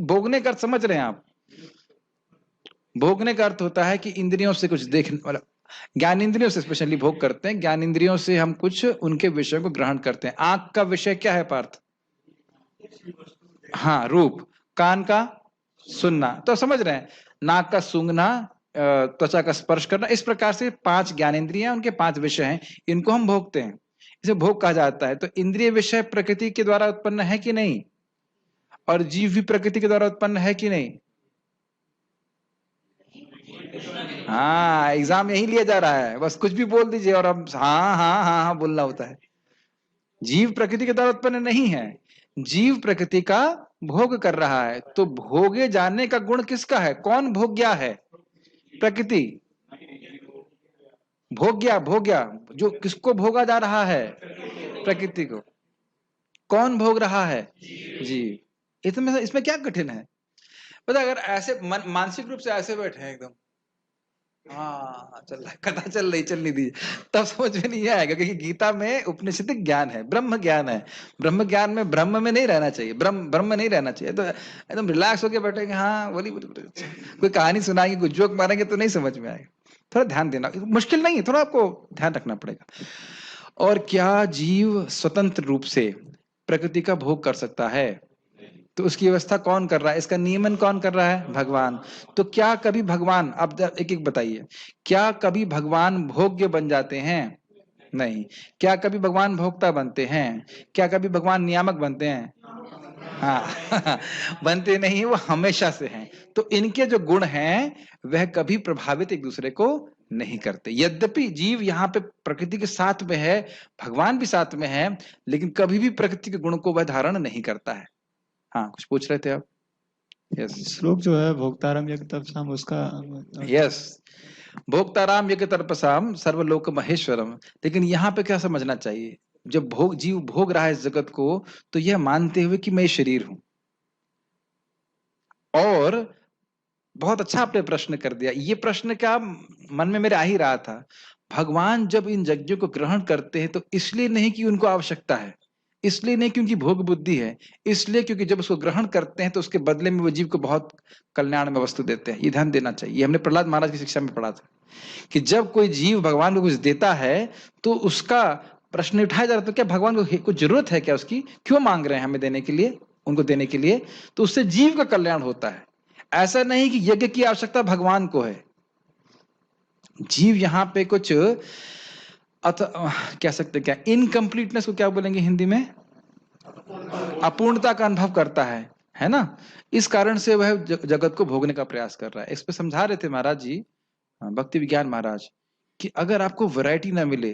भोगने का अर्थ समझ रहे हैं आप? भोगने का अर्थ होता है कि इंद्रियों से कुछ देखने वाला, ज्ञान इंद्रियों से स्पेशली भोग करते हैं। ज्ञान इंद्रियों से हम कुछ उनके विषय को ग्रहण करते हैं। आंख का विषय क्या है पार्थ? हाँ, रूप। कान का सुनना, तो समझ रहे हैं। नाक का सूंघना, त्वचा का स्पर्श करना, इस प्रकार से 5 ज्ञानेंद्रियां, उनके 5 विषय हैं, इनको हम भोगते हैं, इसे भोग कहा जाता है। तो इंद्रिय विषय प्रकृति के द्वारा उत्पन्न है कि नहीं? और जीव भी प्रकृति के द्वारा उत्पन्न है कि नहीं? हाँ, एग्जाम यही लिया जा रहा है, बस कुछ भी बोल दीजिए और अब हाँ हाँ हाँ हाँ बोलना होता है। जीव प्रकृति के द्वारा उत्पन्न नहीं है, जीव प्रकृति का भोग कर रहा है। तो भोगे जाने का गुण किसका है? कौन भोग्या है? प्रकृति। भोग्या जो किसको भोगा जा रहा है? प्रकृति को। कौन भोग रहा है? जीव। इसमें क्या कठिन है? पता, अगर ऐसे मानसिक रूप से ऐसे बैठे हैं एकदम, हाँ चल रहा है, कथा चलनी दीजिए, तब समझ में नहीं आएगा, क्योंकि गीता में उपनिषदिक ज्ञान है, ब्रह्म ज्ञान है। ब्रह्म ज्ञान में ब्रह्म में नहीं रहना चाहिए, ब्रह्म नहीं रहना चाहिए। तो एकदम रिलैक्स होके बैठेंगे, हाँ बोली कोई कहानी सुनाएंगे, कोई जोक मारेंगे तो नहीं समझ में आएगा। थोड़ा ध्यान देना, मुश्किल नहीं है, थोड़ा आपको ध्यान रखना पड़ेगा। और क्या जीव स्वतंत्र रूप से प्रकृति का भोग कर सकता है? तो उसकी व्यवस्था कौन कर रहा है? इसका नियमन कौन कर रहा है? भगवान। तो क्या कभी भगवान, आप एक एक बताइए, क्या कभी भगवान भोग्य बन जाते हैं? नहीं। क्या कभी भगवान भोक्ता बनते हैं? क्या कभी भगवान नियामक बनते हैं? हाँ बनते नहीं, वो हमेशा से हैं। तो इनके जो गुण हैं वह कभी प्रभावित एक दूसरे को नहीं करते। यद्यपि जीव यहाँ पे प्रकृति के साथ में है, भगवान भी साथ में है, लेकिन कभी भी प्रकृति के गुण को वह धारण नहीं करता है। हाँ, कुछ पूछ रहे थे आप? यस। श्लोक जो है भोक्तारम यज्ञ तपसाम, उसका यस, भोक्ताराम यज्ञ तपसाम सर्वलोक महेश्वरम। लेकिन यहाँ पे क्या समझना चाहिए? जब जीव भोग रहा है इस जगत को, तो यह मानते हुए कि मैं शरीर हूं। और बहुत अच्छा आपने प्रश्न कर दिया। ये प्रश्न क्या मन में मेरे आ ही रहा था। भगवान जब इन यज्ञों को ग्रहण करते हैं तो इसलिए नहीं कि उनको आवश्यकता है, इसलिए नहीं क्योंकि भोग बुद्धि है, इसलिए क्योंकि जब उसको ग्रहण करते हैं तो उसके बदले में वो जीव को बहुत कल्याण में वस्तु देते हैं। ये ध्यान देना चाहिए। हमने प्रहलाद महाराज की शिक्षा में पढ़ा था कि जब कोई जीव भगवान को कुछ देता है तो उसका प्रश्न उठाया जा रहा था, क्या भगवान को कुछ जरूरत है क्या उसकी? क्यों मांग रहे हैं हमें देने के लिए, उनको देने के लिए? तो उससे जीव का कल्याण होता है। ऐसा नहीं कि यज्ञ की आवश्यकता भगवान को है। जीव यहाँ पे कुछ कह सकते क्या, इनकम्प्लीटनेस को क्या बोलेंगे हिंदी में? अपूर्णता का अनुभव करता है ना? इस कारण से वह जगत को भोगने का प्रयास कर रहा है। इस पे समझा रहे थे महाराज जी, भक्ति विज्ञान महाराज, कि अगर आपको वैरायटी ना मिले,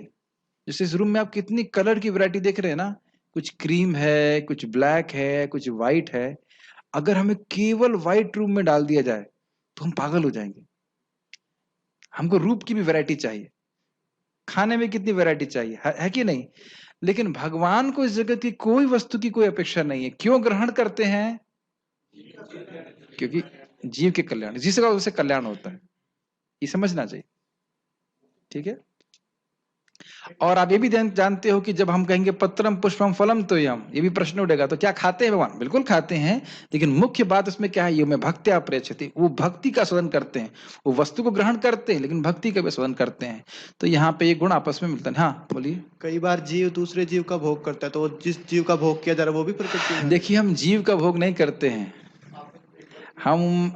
जैसे इस रूम में आप कितनी कलर की वैरायटी देख रहे हैं ना, कुछ क्रीम है, कुछ ब्लैक है, कुछ व्हाइट है। अगर हमें केवल व्हाइट रूम में डाल दिया जाए तो हम पागल हो जाएंगे। हमको रूप की भी वैरायटी चाहिए, खाने में कितनी वैरायटी चाहिए, है कि नहीं? लेकिन भगवान को इस जगत की कोई वस्तु की कोई अपेक्षा नहीं है। क्यों ग्रहण करते हैं? क्योंकि जीव के कल्याण, जिसका उससे कल्याण होता है, ये समझना चाहिए। ठीक है। और आप ये भी जानते हो कि जब हम कहेंगे पत्रम पुष्पम फलम तो यम, ये भी प्रश्न उठेगा, तो क्या खाते हैं भगवान? बिल्कुल खाते हैं, लेकिन मुख्य बात उसमें क्या है? ये में भक्त्या प्रयच्छति, वो भक्ति का सदन करते हैं। वो वस्तु को ग्रहण करते हैं लेकिन भक्ति का भी सदन करते हैं। तो यहाँ पे ये गुण आपस में मिलते हैं। हाँ बोलिए। कई बार जीव दूसरे जीव का भोग करता है, तो जिस जीव का भोग किया जा रहा है वो भी प्रकृति में। देखिए, हम जीव का भोग नहीं करते हैं, हम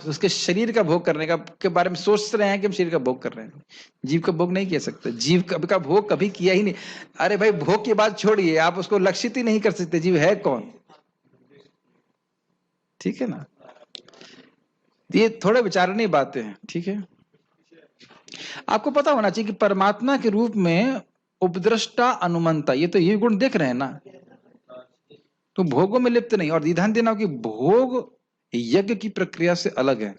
उसके शरीर का भोग करने के बारे में सोच रहे हैं कि हम शरीर का भोग कर रहे हैं। जीव का भोग नहीं किया सकते, जीव का भोग कभी किया ही नहीं। अरे भाई, भोग की बात छोड़िए, आप उसको लक्षित ही नहीं कर सकते। जीव है कौन? ठीक है ना? ये थोड़े विचारणीय बातें हैं। ठीक है। आपको पता होना चाहिए कि परमात्मा के रूप में उपद्रष्टा अनुमंता, ये गुण देख रहे हैं ना, तो भोगों में लिप्त नहीं। और ध्यान देना कि भोग यज्ञ की प्रक्रिया से अलग है।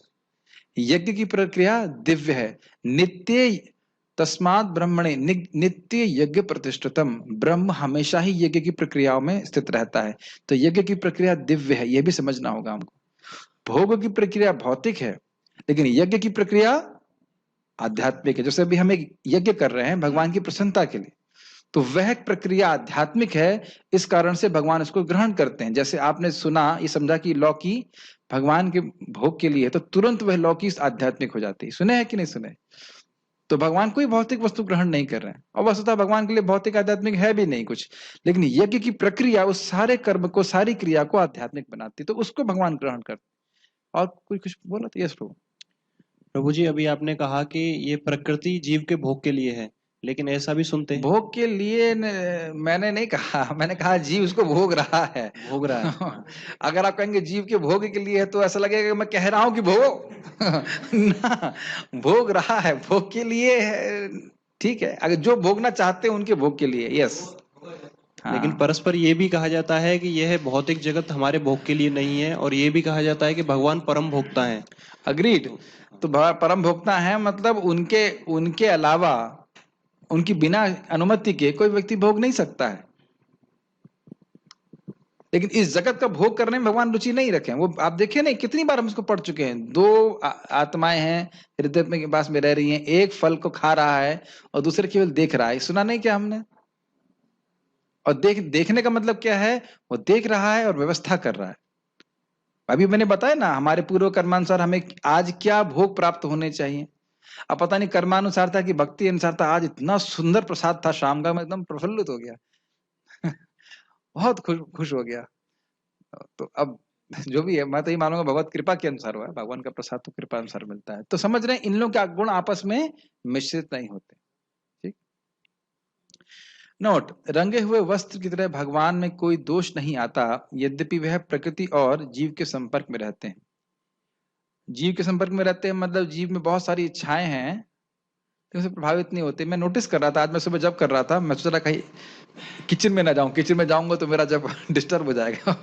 यज्ञ की प्रक्रिया दिव्य है, नित्य। तस्मात् ब्रह्मणे नित्य यज्ञ प्रतिष्ठितम, ब्रह्म हमेशा ही यज्ञ की प्रक्रियाओं में स्थित रहता है। तो यज्ञ की प्रक्रिया दिव्य है, यह भी समझना होगा हमको। भोग की प्रक्रिया भौतिक है, लेकिन यज्ञ की प्रक्रिया आध्यात्मिक है। जैसे अभी हम एक यज्ञ कर रहे हैं भगवान की प्रसन्नता के लिए, तो वह प्रक्रिया आध्यात्मिक है, इस कारण से भगवान उसको ग्रहण करते हैं। जैसे आपने सुना, ये समझा कि लौकी भगवान के भोग के लिए, तो तुरंत वह लौकी आध्यात्मिक हो जाती है। सुने है कि नहीं सुने? तो भगवान कोई भौतिक वस्तु ग्रहण नहीं कर रहे हैं, और वस्तुतः भगवान के लिए भौतिक आध्यात्मिक है भी नहीं कुछ, लेकिन यज्ञ की प्रक्रिया उस सारे कर्म को, सारी क्रिया को आध्यात्मिक बनाती है, तो उसको भगवान ग्रहण करते। और कोई कुछ बोला तो? यस प्रभु। प्रभु जी, अभी आपने कहा कि ये प्रकृति जीव के भोग के लिए है, लेकिन ऐसा भी सुनते हैं। भोग के लिए मैंने नहीं कहा, मैंने कहा जीव उसको भोग रहा है। भोग रहा है। अगर आप कहेंगे जीव के भोग के लिए है तो ऐसा लगेगा कि मैं कह रहा हूं कि भोग ना, भोग रहा है, भोग के लिए है। ठीक है, अगर जो भोगना चाहते हैं उनके भोग के लिए। यस। हाँ। लेकिन परस्पर ये भी कहा जाता है कि यह भौतिक जगत हमारे भोग के लिए नहीं है, और ये भी कहा जाता है कि भगवान परम भोक्ता है। अग्रीड। तो परम भोक्ता है मतलब उनके अलावा, उनकी बिना अनुमति के कोई व्यक्ति भोग नहीं सकता है। लेकिन इस जगत का भोग करने में भगवान रुचि नहीं रखे। वो आप देखिए नहीं, कितनी बार हम इसको पढ़ चुके हैं। दो आत्माएं हैं हृदय में के पास में रह रही हैं, एक फल को खा रहा है और दूसरे केवल देख रहा है। सुना नहीं क्या हमने? और देखने का मतलब क्या है? वो देख रहा है और व्यवस्था कर रहा है। अभी मैंने बताया ना, हमारे पूर्व कर्मानुसार हमें आज क्या भोग प्राप्त होने चाहिए। अब पता नहीं कर्मानुसार था कि भक्ति अनुसार था। आज इतना सुंदर प्रसाद था शाम का, मैं एकदम प्रफुल्लित हो गया बहुत खुश हो गया। तो अब जो भी है, मैं तो ये मानूंगा भगवत कृपा के अनुसार हुआ है। भगवान का प्रसाद तो कृपा अनुसार मिलता है। तो समझ रहे हैं, इन लोगों के गुण आपस में मिश्रित नहीं होते। ठीक। नोट, रंगे हुए वस्त्र की तरह भगवान में कोई दोष नहीं आता, यद्यपि वह प्रकृति और जीव के संपर्क में रहते हैं। जीव के संपर्क में रहते हैं मतलब जीव में बहुत सारी इच्छाएं हैं, तो उसे प्रभावित नहीं होते। मैं नोटिस कर रहा था, आज मैं सुबह जब कर रहा था, मैं सोच रहा कहीं किचन में ना जाऊं, किचन में जाऊंगा तो मेरा जब डिस्टर्ब हो जाएगा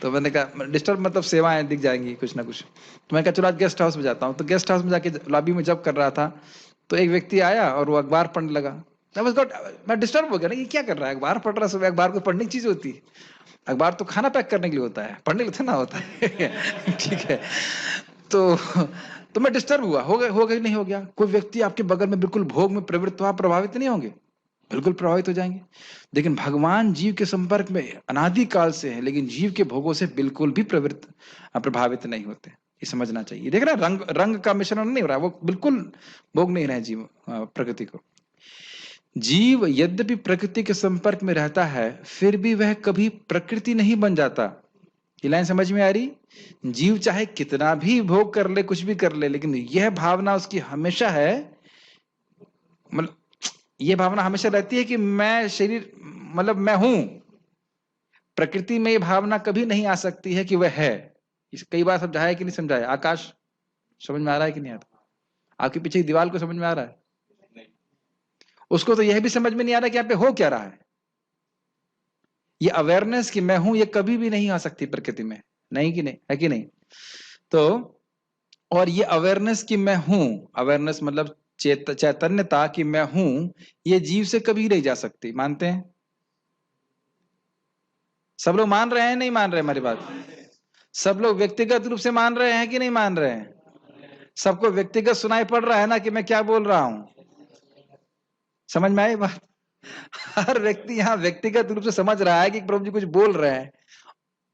तो मैंने कहा डिस्टर्ब मतलब सेवाएं दिख जाएंगी कुछ ना कुछ। तो मैं कहा चलो आज गेस्ट हाउस में जाता हूँ। तो गेस्ट हाउस में जाके लॉबी में जब कर रहा था तो एक व्यक्ति आया और वो अखबार पढ़ने लगा। मैं डिस्टर्ब हो गया ना, ये क्या कर रहा है, अखबार पढ़ रहा है सुबह। अखबार को पढ़ने की चीज होती है, अखबार तो खाना पैक करने के लिए होता है, पढ़ने के लिए ना होता है ठीक है। तो मैं डिस्टर्ब हुआ, हो गया नहीं हो गया। कोई व्यक्ति आपके बगल में बिल्कुल भोग में प्रवृत्त हो, आप प्रभावित नहीं होंगे? बिल्कुल प्रभावित हो जाएंगे। लेकिन भगवान जीव के संपर्क में अनादि काल से है, लेकिन जीव के भोगों से बिल्कुल भी प्रभावित नहीं होते। ये समझना चाहिए। देख रहे हैं, रंग का मिश्रण नहीं हो रहा, वो बिल्कुल भोग नहीं रहे जीव प्रकृति को। जीव यद्यपि प्रकृति के संपर्क में रहता है, फिर भी वह कभी प्रकृति नहीं बन जाता। ये लाइन समझ में आ रही? जीव चाहे कितना भी भोग कर ले, कुछ भी कर ले, लेकिन यह भावना उसकी हमेशा है, मतलब ये भावना हमेशा रहती है कि मैं शरीर, मतलब मैं हूं। प्रकृति में ये भावना कभी नहीं आ सकती है कि वह है। इस कई बार समझाया है कि नहीं समझाया? आकाश, समझ में आ रहा है कि नहीं आ रहा? आपके पीछे की दीवार को समझ में आ रहा है? उसको तो यह भी समझ में नहीं आ रहा कि यहाँ पे हो क्या रहा है। ये अवेयरनेस कि मैं हूं, ये कभी भी नहीं आ सकती प्रकृति में, नहीं कि नहीं, है कि नहीं? तो और ये अवेयरनेस कि मैं हूं, अवेयरनेस मतलब चैतन्यता कि मैं हूं, ये जीव से कभी नहीं जा सकती। मानते हैं? सब लोग मान रहे हैं, नहीं मान रहे हमारी बात? सब लोग व्यक्तिगत रूप से मान रहे हैं कि नहीं मान रहे हैं? सबको व्यक्तिगत सुनाई पड़ रहा है ना कि मैं क्या बोल रहा हूं? समझ में आई बात? हर व्यक्ति यहाँ व्यक्तिगत रूप से समझ रहा है कि प्रभु जी कुछ बोल रहे हैं।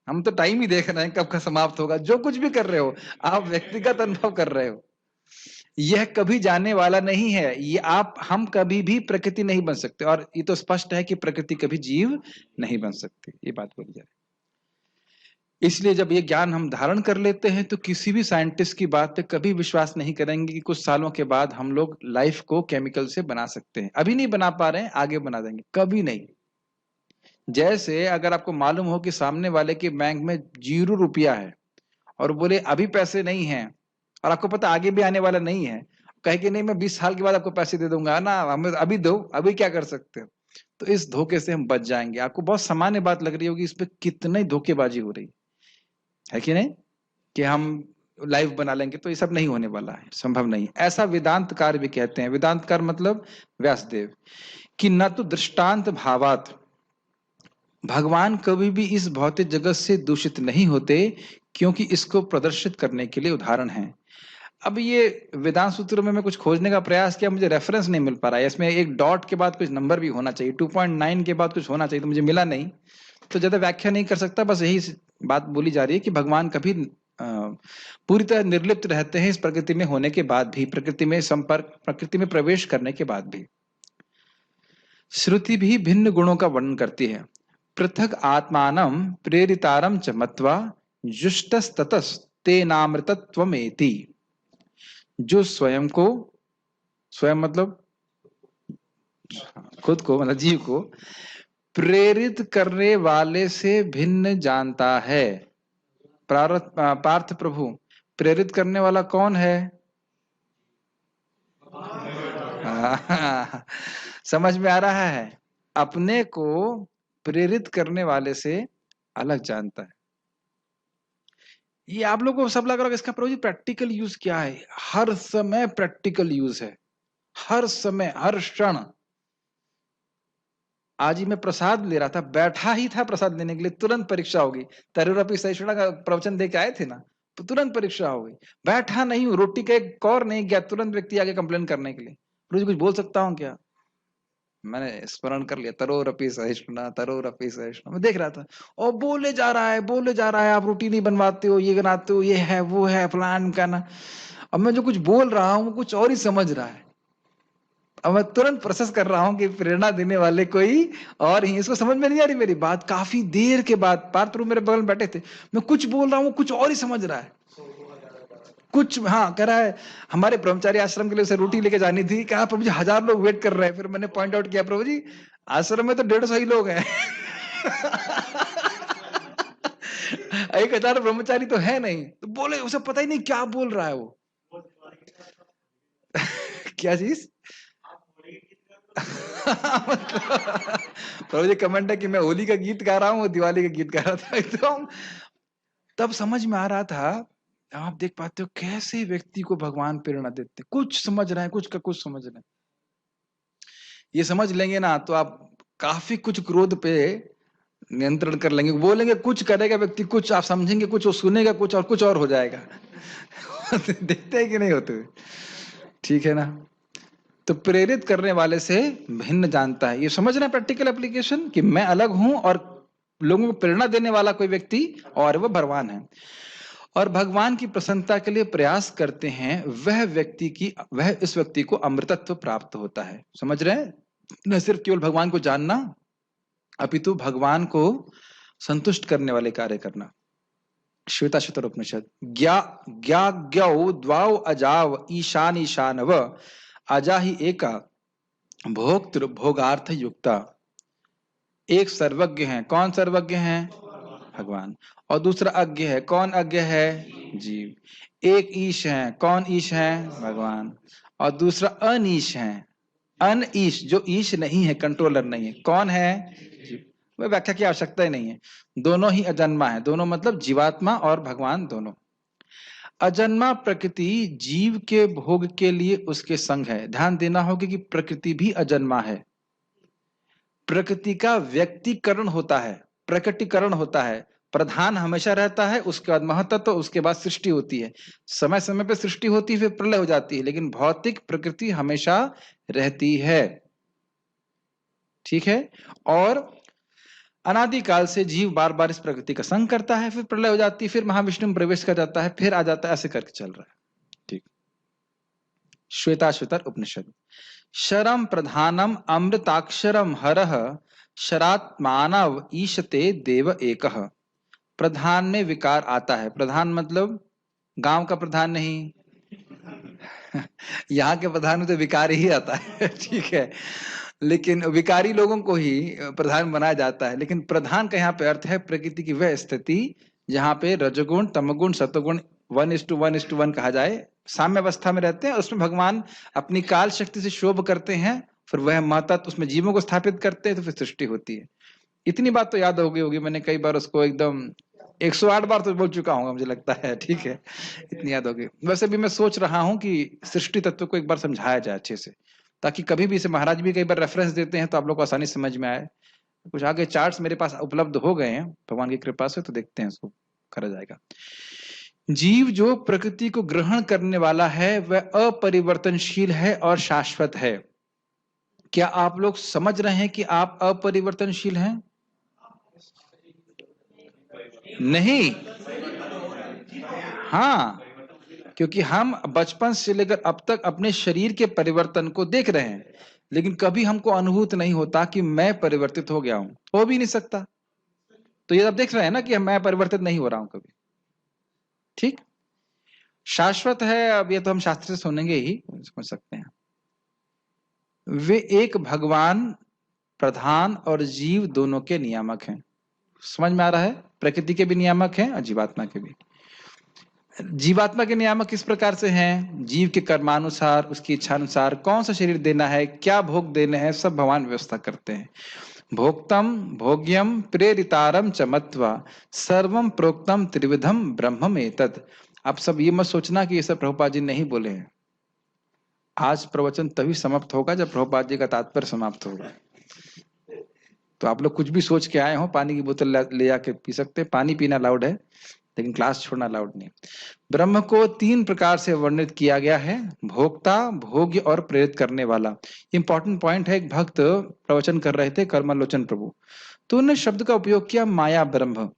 हम तो टाइम ही देख रहे हैं कब का समाप्त होगा। जो कुछ भी कर रहे हो आप व्यक्तिगत अनुभव कर रहे हो। यह कभी जाने वाला नहीं है। ये हम कभी भी प्रकृति नहीं बन सकते, और ये तो स्पष्ट है कि प्रकृति कभी जीव नहीं बन सकती। ये बात बोली जाए। इसलिए जब ये ज्ञान हम धारण कर लेते हैं तो किसी भी साइंटिस्ट की बात पे कभी विश्वास नहीं करेंगे कि कुछ सालों के बाद हम लोग लाइफ को केमिकल से बना सकते हैं। अभी नहीं बना पा रहे हैं, आगे बना देंगे, कभी नहीं। जैसे अगर आपको मालूम हो कि सामने वाले के बैंक में 0 रुपया है और बोले अभी पैसे नहीं है, और आपको पता आगे भी आने वाला नहीं है, कहे कि नहीं मैं 20 साल के बाद आपको पैसे दे दूंगा ना, हमें अभी दो, अभी क्या कर सकते हो। तो इस धोखे से हम बच जाएंगे। आपको बहुत सामान्य बात लग रही होगी, इस पे कितनी धोखेबाजी हो रही है कि नहीं, कि हम लाइफ बना लेंगे। तो ये सब नहीं होने वाला है, संभव नहीं। ऐसा वेदांतकार भी कहते हैं। वेदांतकार मतलब व्यासदेव, कि न तो दृष्टांत भावात, भगवान कभी भी इस भौतिक जगत से दूषित नहीं होते, क्योंकि इसको प्रदर्शित करने के लिए उदाहरण है। अब ये वेदांत सूत्र में मैं कुछ खोजने का प्रयास किया, मुझे रेफरेंस नहीं मिल पा रहा है। इसमें एक डॉट के बाद कुछ नंबर भी होना चाहिए, 2.9 के बाद कुछ होना चाहिए, तो मुझे मिला नहीं। तो ज्यादा व्याख्या नहीं कर सकता, बस यही बात बोली जा रही है कि भगवान कभी पूरी तरह निर्लिप्त रहते हैं इस प्रकृति में होने के बाद भी, प्रकृति में संपर्क, प्रकृति में प्रवेश करने के बाद भी। श्रुति भी भिन्न गुणों का वर्णन करती है। पृथक आत्मानम प्रेरितारम च मत्वा जुष्टस्ततस्तेनामृतत्वमेति। जो स्वयं को, स्वयं मतलब खुद को, मतलब जीव को प्रेरित करने वाले से भिन्न जानता है। पार्थ प्रभु, प्रेरित करने वाला कौन है? समझ में आ रहा है? अपने को प्रेरित करने वाले से अलग जानता है। ये आप लोगों को सब लग रहा है इसका प्रभु जी प्रैक्टिकल यूज क्या है? हर समय प्रैक्टिकल यूज है, हर समय, हर क्षण। आज ही मैं प्रसाद ले रहा था, बैठा ही था प्रसाद लेने के लिए, तुरंत परीक्षा होगी। तरुरपि सहिष्णुता का प्रवचन दे के आए थे ना, तो तुरंत परीक्षा हो गई। बैठा नहीं हूं, रोटी का एक कौर नहीं गया, तुरंत व्यक्ति आगे कंप्लेन करने के लिए। रोज कुछ बोल सकता हूँ क्या? मैंने स्मरण कर लिया, तरोरपि सहिष्णुता, तरोरपि सहिष्णुता। मैं देख रहा था और बोले जा रहा है, बोले जा रहा है, आप रोटी नहीं बनवाते हो, ये बनाते हो, ये है, वो है, फलान का ना। अब मैं जो कुछ बोल रहा हूँ वो कुछ और ही समझ रहा है। अब मैं तुरंत प्रोसेस कर रहा हूं कि प्रेरणा देने वाले कोई और ही, इसको समझ में नहीं आ रही मेरी बात। काफी देर के बाद पार्थ प्रभु मेरे बगल में बैठे थे, मैं कुछ बोल रहा हूँ कुछ और ही समझ रहा है। कुछ हाँ कह रहा है, हमारे ब्रह्मचारी आश्रम के लिए उसे रोटी लेके जानी थी, कहा प्रभु जी 1000 लोग वेट कर रहे हैं। फिर मैंने पॉइंट आउट किया, प्रभु जी आश्रम में तो 150 ही लोग हैं। 1000 ब्रह्मचारी तो है नहीं। तो बोले, उसे पता ही नहीं क्या बोल रहा है वो। क्या चीज? प्रभु जी कमेंट है कि मैं होली का गीत गा रहा हूँ, दिवाली का गीत गा रहा था एकदम। तब समझ में आ रहा था, आप देख पाते हो कैसे व्यक्ति को भगवान प्रेरणा देते, कुछ समझ रहे हैं, कुछ का कुछ समझ रहे हैं। ये समझ लेंगे ना तो आप काफी कुछ क्रोध पे नियंत्रण कर लेंगे। बोलेंगे कुछ, करेगा व्यक्ति कुछ, आप समझेंगे कुछ, वो सुनेगा कुछ और हो जाएगा। देखते हैं कि नहीं होते हुए? ठीक है ना? तो प्रेरित करने वाले से भिन्न जानता है, ये समझना प्रैक्टिकल एप्लीकेशन कि मैं अलग हूं और लोगों को प्रेरणा देने वाला कोई व्यक्ति और वह भगवान है। और भगवान की प्रसन्नता के लिए प्रयास करते हैं, वह इस व्यक्ति को अमृतत्व प्राप्त होता है। समझ रहे हैं? न सिर्फ केवल भगवान को जानना, अपितु भगवान को संतुष्ट करने वाले कार्य करना। श्वेताश्वतर उपनिषद, ज्ञौ द्वाउ अजाव ईशान ईशानव अजा ही एका भोक्तृ भोगार्थ युक्ता। एक सर्वज्ञ है, कौन सर्वज्ञ है? भगवान। और दूसरा अज्ञ है, कौन अज्ञ है? जीव। एक ईश है, कौन ईश है? भगवान। और दूसरा अनीश है, अनईश जो ईश नहीं है, कंट्रोलर नहीं है, कौन है? जीव। वह व्याख्या की आवश्यकता ही नहीं है, दोनों ही अजन्मा है। दोनों मतलब जीवात्मा और भगवान दोनों। अजन्मा प्रकृति जीव के भोग के लिए उसके संग है। ध्यान देना होगा कि प्रकृति भी अजन्मा है। प्रकृति का व्यक्तिकरण होता है, प्रकटीकरण होता है। प्रधान हमेशा रहता है, उसके बाद महतत्व, उसके बाद सृष्टि होती है। समय समय पे सृष्टि होती है, फिर प्रलय हो जाती है, लेकिन भौतिक प्रकृति हमेशा रहती है। ठीक है? और अनादिकाल से जीव बार बार इस प्रकृति का संग करता है, फिर प्रलय हो जाती है, फिर महाविष्णु में प्रवेश कर जाता है, फिर आ जाता है, ऐसे करके चल रहा है। ठीक। श्वेताश्वतर उपनिषद, शरम प्रधानम अमृताक्षरम हरः शरात्मानव ईशते देव एकः। प्रधान में विकार आता है। प्रधान मतलब गांव का प्रधान नहीं, यहाँ के प्रधान में तो विकार ही आता है। ठीक है, लेकिन विकारी लोगों को ही प्रधान बनाया जाता है। लेकिन प्रधान का यहाँ पे अर्थ है प्रकृति की वह स्थिति जहाँ पे रजगुण तमगुण सतगुण 1:1:1 कहा जाए, साम्य अवस्था में रहते हैं। उसमें भगवान अपनी काल शक्ति से शोभ करते हैं, फिर वह महतत्व उसमें जीवों को स्थापित करते हैं, तो फिर सृष्टि होती है। इतनी बात तो याद हो गई होगी, मैंने कई बार उसको एकदम 108 बार तो बोल चुका हूँ मुझे लगता है। ठीक है, इतनी याद हो गई। वैसे भी मैं सोच रहा हूँ कि सृष्टि तत्व को एक बार समझाया जाए अच्छे से, ताकि कभी भी इसे महाराज भी कई बार रेफरेंस देते हैं तो आप लोग को आसानी समझ में आए। कुछ आगे चार्ट्स मेरे पास उपलब्ध हो गए हैं भगवान की कृपा से, तो देखते हैं इसको करा जाएगा। जीव जो प्रकृति को ग्रहण करने वाला है वह अपरिवर्तनशील है और शाश्वत है। क्या आप लोग समझ रहे हैं कि आप अपरिवर्तनशील हैं? नहीं, हाँ, क्योंकि हम बचपन से लेकर अब तक अपने शरीर के परिवर्तन को देख रहे हैं, लेकिन कभी हमको अनुभूत नहीं होता कि मैं परिवर्तित हो गया हूं, हो भी नहीं सकता। तो ये आप देख रहे हैं ना कि मैं परिवर्तित नहीं हो रहा हूं कभी। ठीक, शाश्वत है। अब ये तो हम शास्त्र से सुनेंगे ही, समझ सकते हैं। वे एक भगवान, प्रधान और जीव दोनों के नियामक हैं। समझ में आ रहा है? प्रकृति के भी नियामक हैं और जीवात्मा के भी। जीवात्मा के नियामक किस प्रकार से हैं? जीव के कर्मानुसार, उसकी इच्छा अनुसार कौन सा शरीर देना है, क्या भोग देने हैं, सब भगवान व्यवस्था करते हैं। भोक्तम भोग्यम प्रेरितारम च मत्वा सर्वम प्रोक्तम त्रिविधम ब्रह्मम एतत्। आप सब ये मत सोचना कि ये सब प्रभुपाद जी नहीं बोले हैं। आज प्रवचन तभी समाप्त होगा जब प्रभुपाद जी का तात्पर्य समाप्त होगा। तो आप लोग कुछ भी सोच के आए हो, पानी की बोतल ले जाके पी सकते हैं, पानी पीना अलाउड है लेकिन क्लास छोड़ना अलाउड नहीं। ब्रह्म को 3 प्रकार से वर्णित किया गया है, भोक्ता, भोग्य और प्रेरित करने वाला। इंपॉर्टेंट पॉइंट है, एक भक्त प्रवचन कर रहे थे कर्मलोचन प्रभु, तो उन्होंने शब्द का उपयोग किया माया ब्रह्म।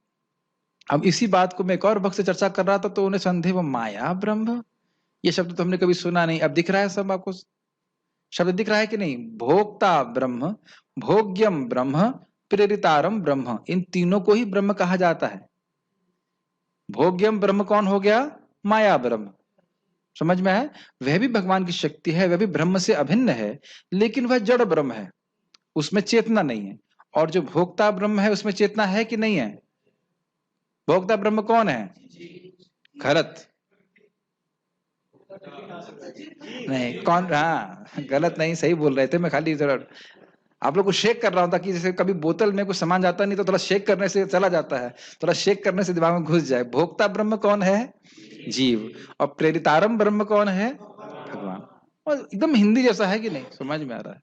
अब इसी बात को मैं एक और भक्त से चर्चा कर रहा था तो उन्हें संदेह, वो माया ब्रह्म, ये शब्द तो हमने कभी सुना नहीं। अब दिख रहा है सब आपको, शब्द दिख रहा है कि नहीं? भोक्ता ब्रह्म, भोग्यम ब्रह्म, प्रेरितारम ब्रह्म, इन तीनों को ही ब्रह्म कहा जाता है। भोग्यम ब्रह्म कौन हो गया? माया ब्रह्म। समझ में है? वह भी भगवान की शक्ति है, वह भी ब्रह्म से अभिन्न है, लेकिन वह जड़ ब्रह्म है, उसमें चेतना नहीं है। और जो भोक्ता ब्रह्म है उसमें चेतना है कि नहीं है? भोक्ता ब्रह्म कौन है? गलत नहीं, कौन? हाँ गलत नहीं, सही बोल रहे थे, मैं खाली जरा आप लोग को शेक कर रहा हूं ताकि जैसे कभी बोतल में कुछ सामान जाता नहीं तो थोड़ा शेक करने से चला जाता है, थोड़ा शेक करने से दिमाग में घुस जाए। भोक्ता ब्रह्म कौन है? जीव। और प्रेरितारम ब्रह्म कौन है? भगवान। और एकदम हिंदी जैसा है कि नहीं? समझ में आ रहा है?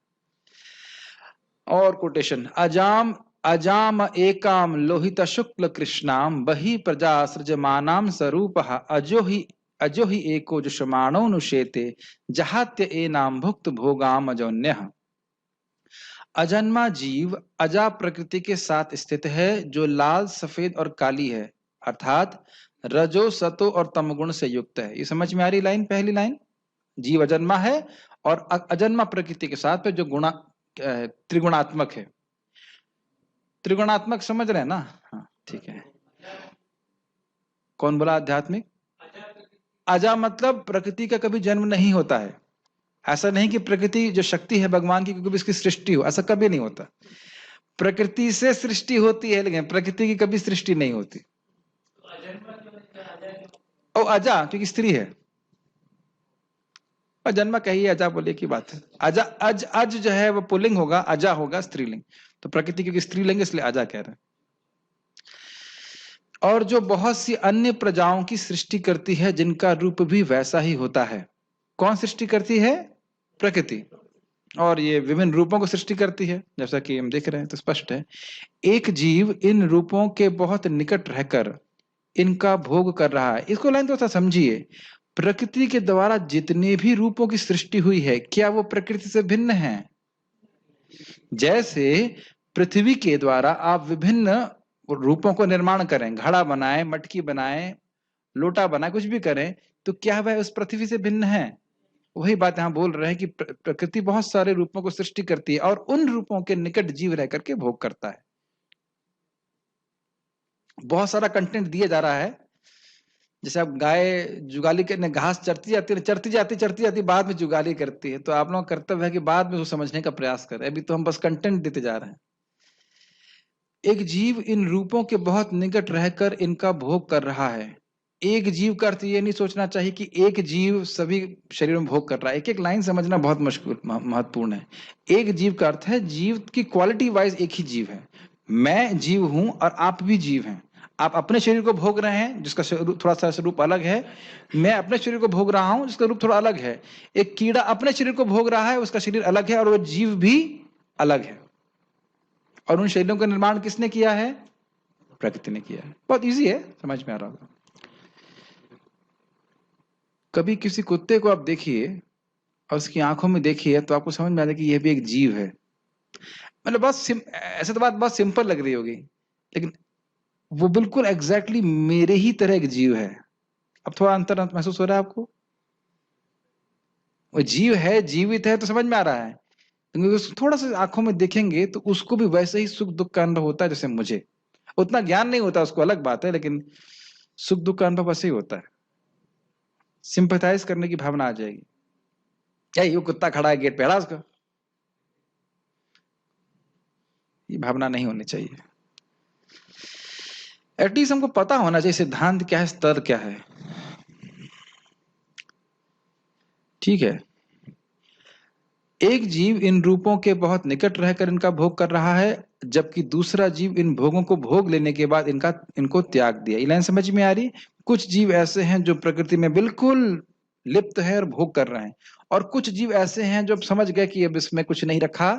और कोटेशन, अजाम अजाम एकाम लोहित शुक्ल कृष्णाम बही प्रजा सृजमानाम स्वरूप अजो ही एको जुषमाणो नुशेते जहात्य ए नाम भुक्त भोगाम अजोन्य। अजन्मा जीव अजा प्रकृति के साथ स्थित है जो लाल, सफेद और काली है, अर्थात रजो, सतो और तमगुण से युक्त है। ये समझ में आ रही लाइन? पहली लाइन, जीव अजन्मा है और अजन्मा प्रकृति के साथ है जो त्रिगुणात्मक है। त्रिगुणात्मक समझ रहे हैं ना? हाँ ठीक है। कौन बोला आध्यात्मिक? अजा मतलब प्रकृति का कभी जन्म नहीं होता है। ऐसा नहीं कि प्रकृति जो शक्ति है भगवान की कभी इसकी सृष्टि हो, ऐसा कभी नहीं होता। प्रकृति से सृष्टि होती है लेकिन प्रकृति की कभी सृष्टि नहीं होती। ओ अजा क्योंकि स्त्री है, जन्म कही अजा बोले की बात है। अजा अज जो है वो पुल्लिंग होगा, अजा होगा स्त्रीलिंग, तो प्रकृति क्योंकि स्त्रीलिंग इसलिए अजा कह रहे हैं। और जो बहुत सी अन्य प्रजाओं की सृष्टि करती है जिनका रूप भी वैसा ही होता है। कौन सृष्टि करती है? प्रकृति। और ये विभिन्न रूपों को सृष्टि करती है, जैसा कि हम देख रहे हैं तो स्पष्ट है। एक जीव इन रूपों के बहुत निकट रहकर इनका भोग कर रहा है। इसको लाइन तो समझिए, प्रकृति के द्वारा जितने भी रूपों की सृष्टि हुई है क्या वो प्रकृति से भिन्न है? जैसे पृथ्वी के द्वारा आप विभिन्न रूपों को निर्माण करें, घड़ा बनाए, मटकी बनाए, लोटा बनाए, कुछ भी करें, तो क्या वह उस पृथ्वी से भिन्न है? वही बात यहां बोल रहे हैं कि प्रकृति बहुत सारे रूपों को सृष्टि करती है और उन रूपों के निकट जीव रह करके भोग करता है। बहुत सारा कंटेंट दिया जा रहा है। जैसे अब गाय जुगाली करने घास चरती जाती बाद में जुगाली करती है, तो आप लोगों का कर्तव्य है कि बाद में उसको समझने का प्रयास करें। अभी तो हम बस कंटेंट देते जा रहे हैं। एक जीव इन रूपों के बहुत निकट रहकर इनका भोग कर रहा है। एक जीव का अर्थ ये नहीं सोचना चाहिए कि एक जीव सभी शरीरों में भोग कर रहा है। एक एक लाइन समझना बहुत महत्वपूर्ण है। एक जीव का अर्थ है जीव की क्वालिटी वाइज एक ही जीव है। मैं जीव हूं और आप भी जीव हैं। आप अपने शरीर को भोग रहे हैं जिसका थोड़ा सा स्वरूप अलग है, मैं अपने शरीर को भोग रहा हूं जिसका रूप थोड़ा अलग है। एक कीड़ा अपने शरीर को भोग रहा है, उसका शरीर अलग है और वो जीव भी अलग है। और उन शरीरों का निर्माण किसने किया है? प्रकृति ने किया है। बहुत इजी है, समझ में आ रहा होगा। कभी किसी कुत्ते को आप देखिए और उसकी आंखों में देखिए तो आपको समझ में आता है कि यह भी एक जीव है। मतलब बस ऐसे तो बात बहुत सिंपल लग रही होगी, लेकिन वो बिल्कुल एग्जैक्टली मेरे ही तरह एक जीव है। अब थोड़ा अंतर महसूस हो रहा है आपको? वो जीव है, जीवित है, तो समझ में आ रहा है। थोड़ा सा आंखों में देखेंगे तो उसको भी वैसे ही सुख दुख का अनुभव होता है जैसे मुझे। उतना ज्ञान नहीं होता उसको, अलग बात है, लेकिन सुख दुख का अनुभव वैसे ही होता है। सिंपैथाइज करने की भावना आ जाएगी। क्या ये कुत्ता खड़ा है गेट पे, हड़ा उसका, ये भावना नहीं होनी चाहिए। एटलीस्ट हमको पता होना चाहिए सिद्धांत क्या है, स्तर क्या है। ठीक है। एक जीव इन रूपों के बहुत निकट रहकर इनका भोग कर रहा है जबकि दूसरा जीव इन भोगों को भोग लेने के बाद इनको त्याग दिया। ये लाइन समझ में आ रही? कुछ जीव ऐसे हैं जो प्रकृति में बिल्कुल लिप्त है और भोग कर रहे हैं, और कुछ जीव ऐसे हैं जो समझ गए कि अब इसमें कुछ नहीं रखा,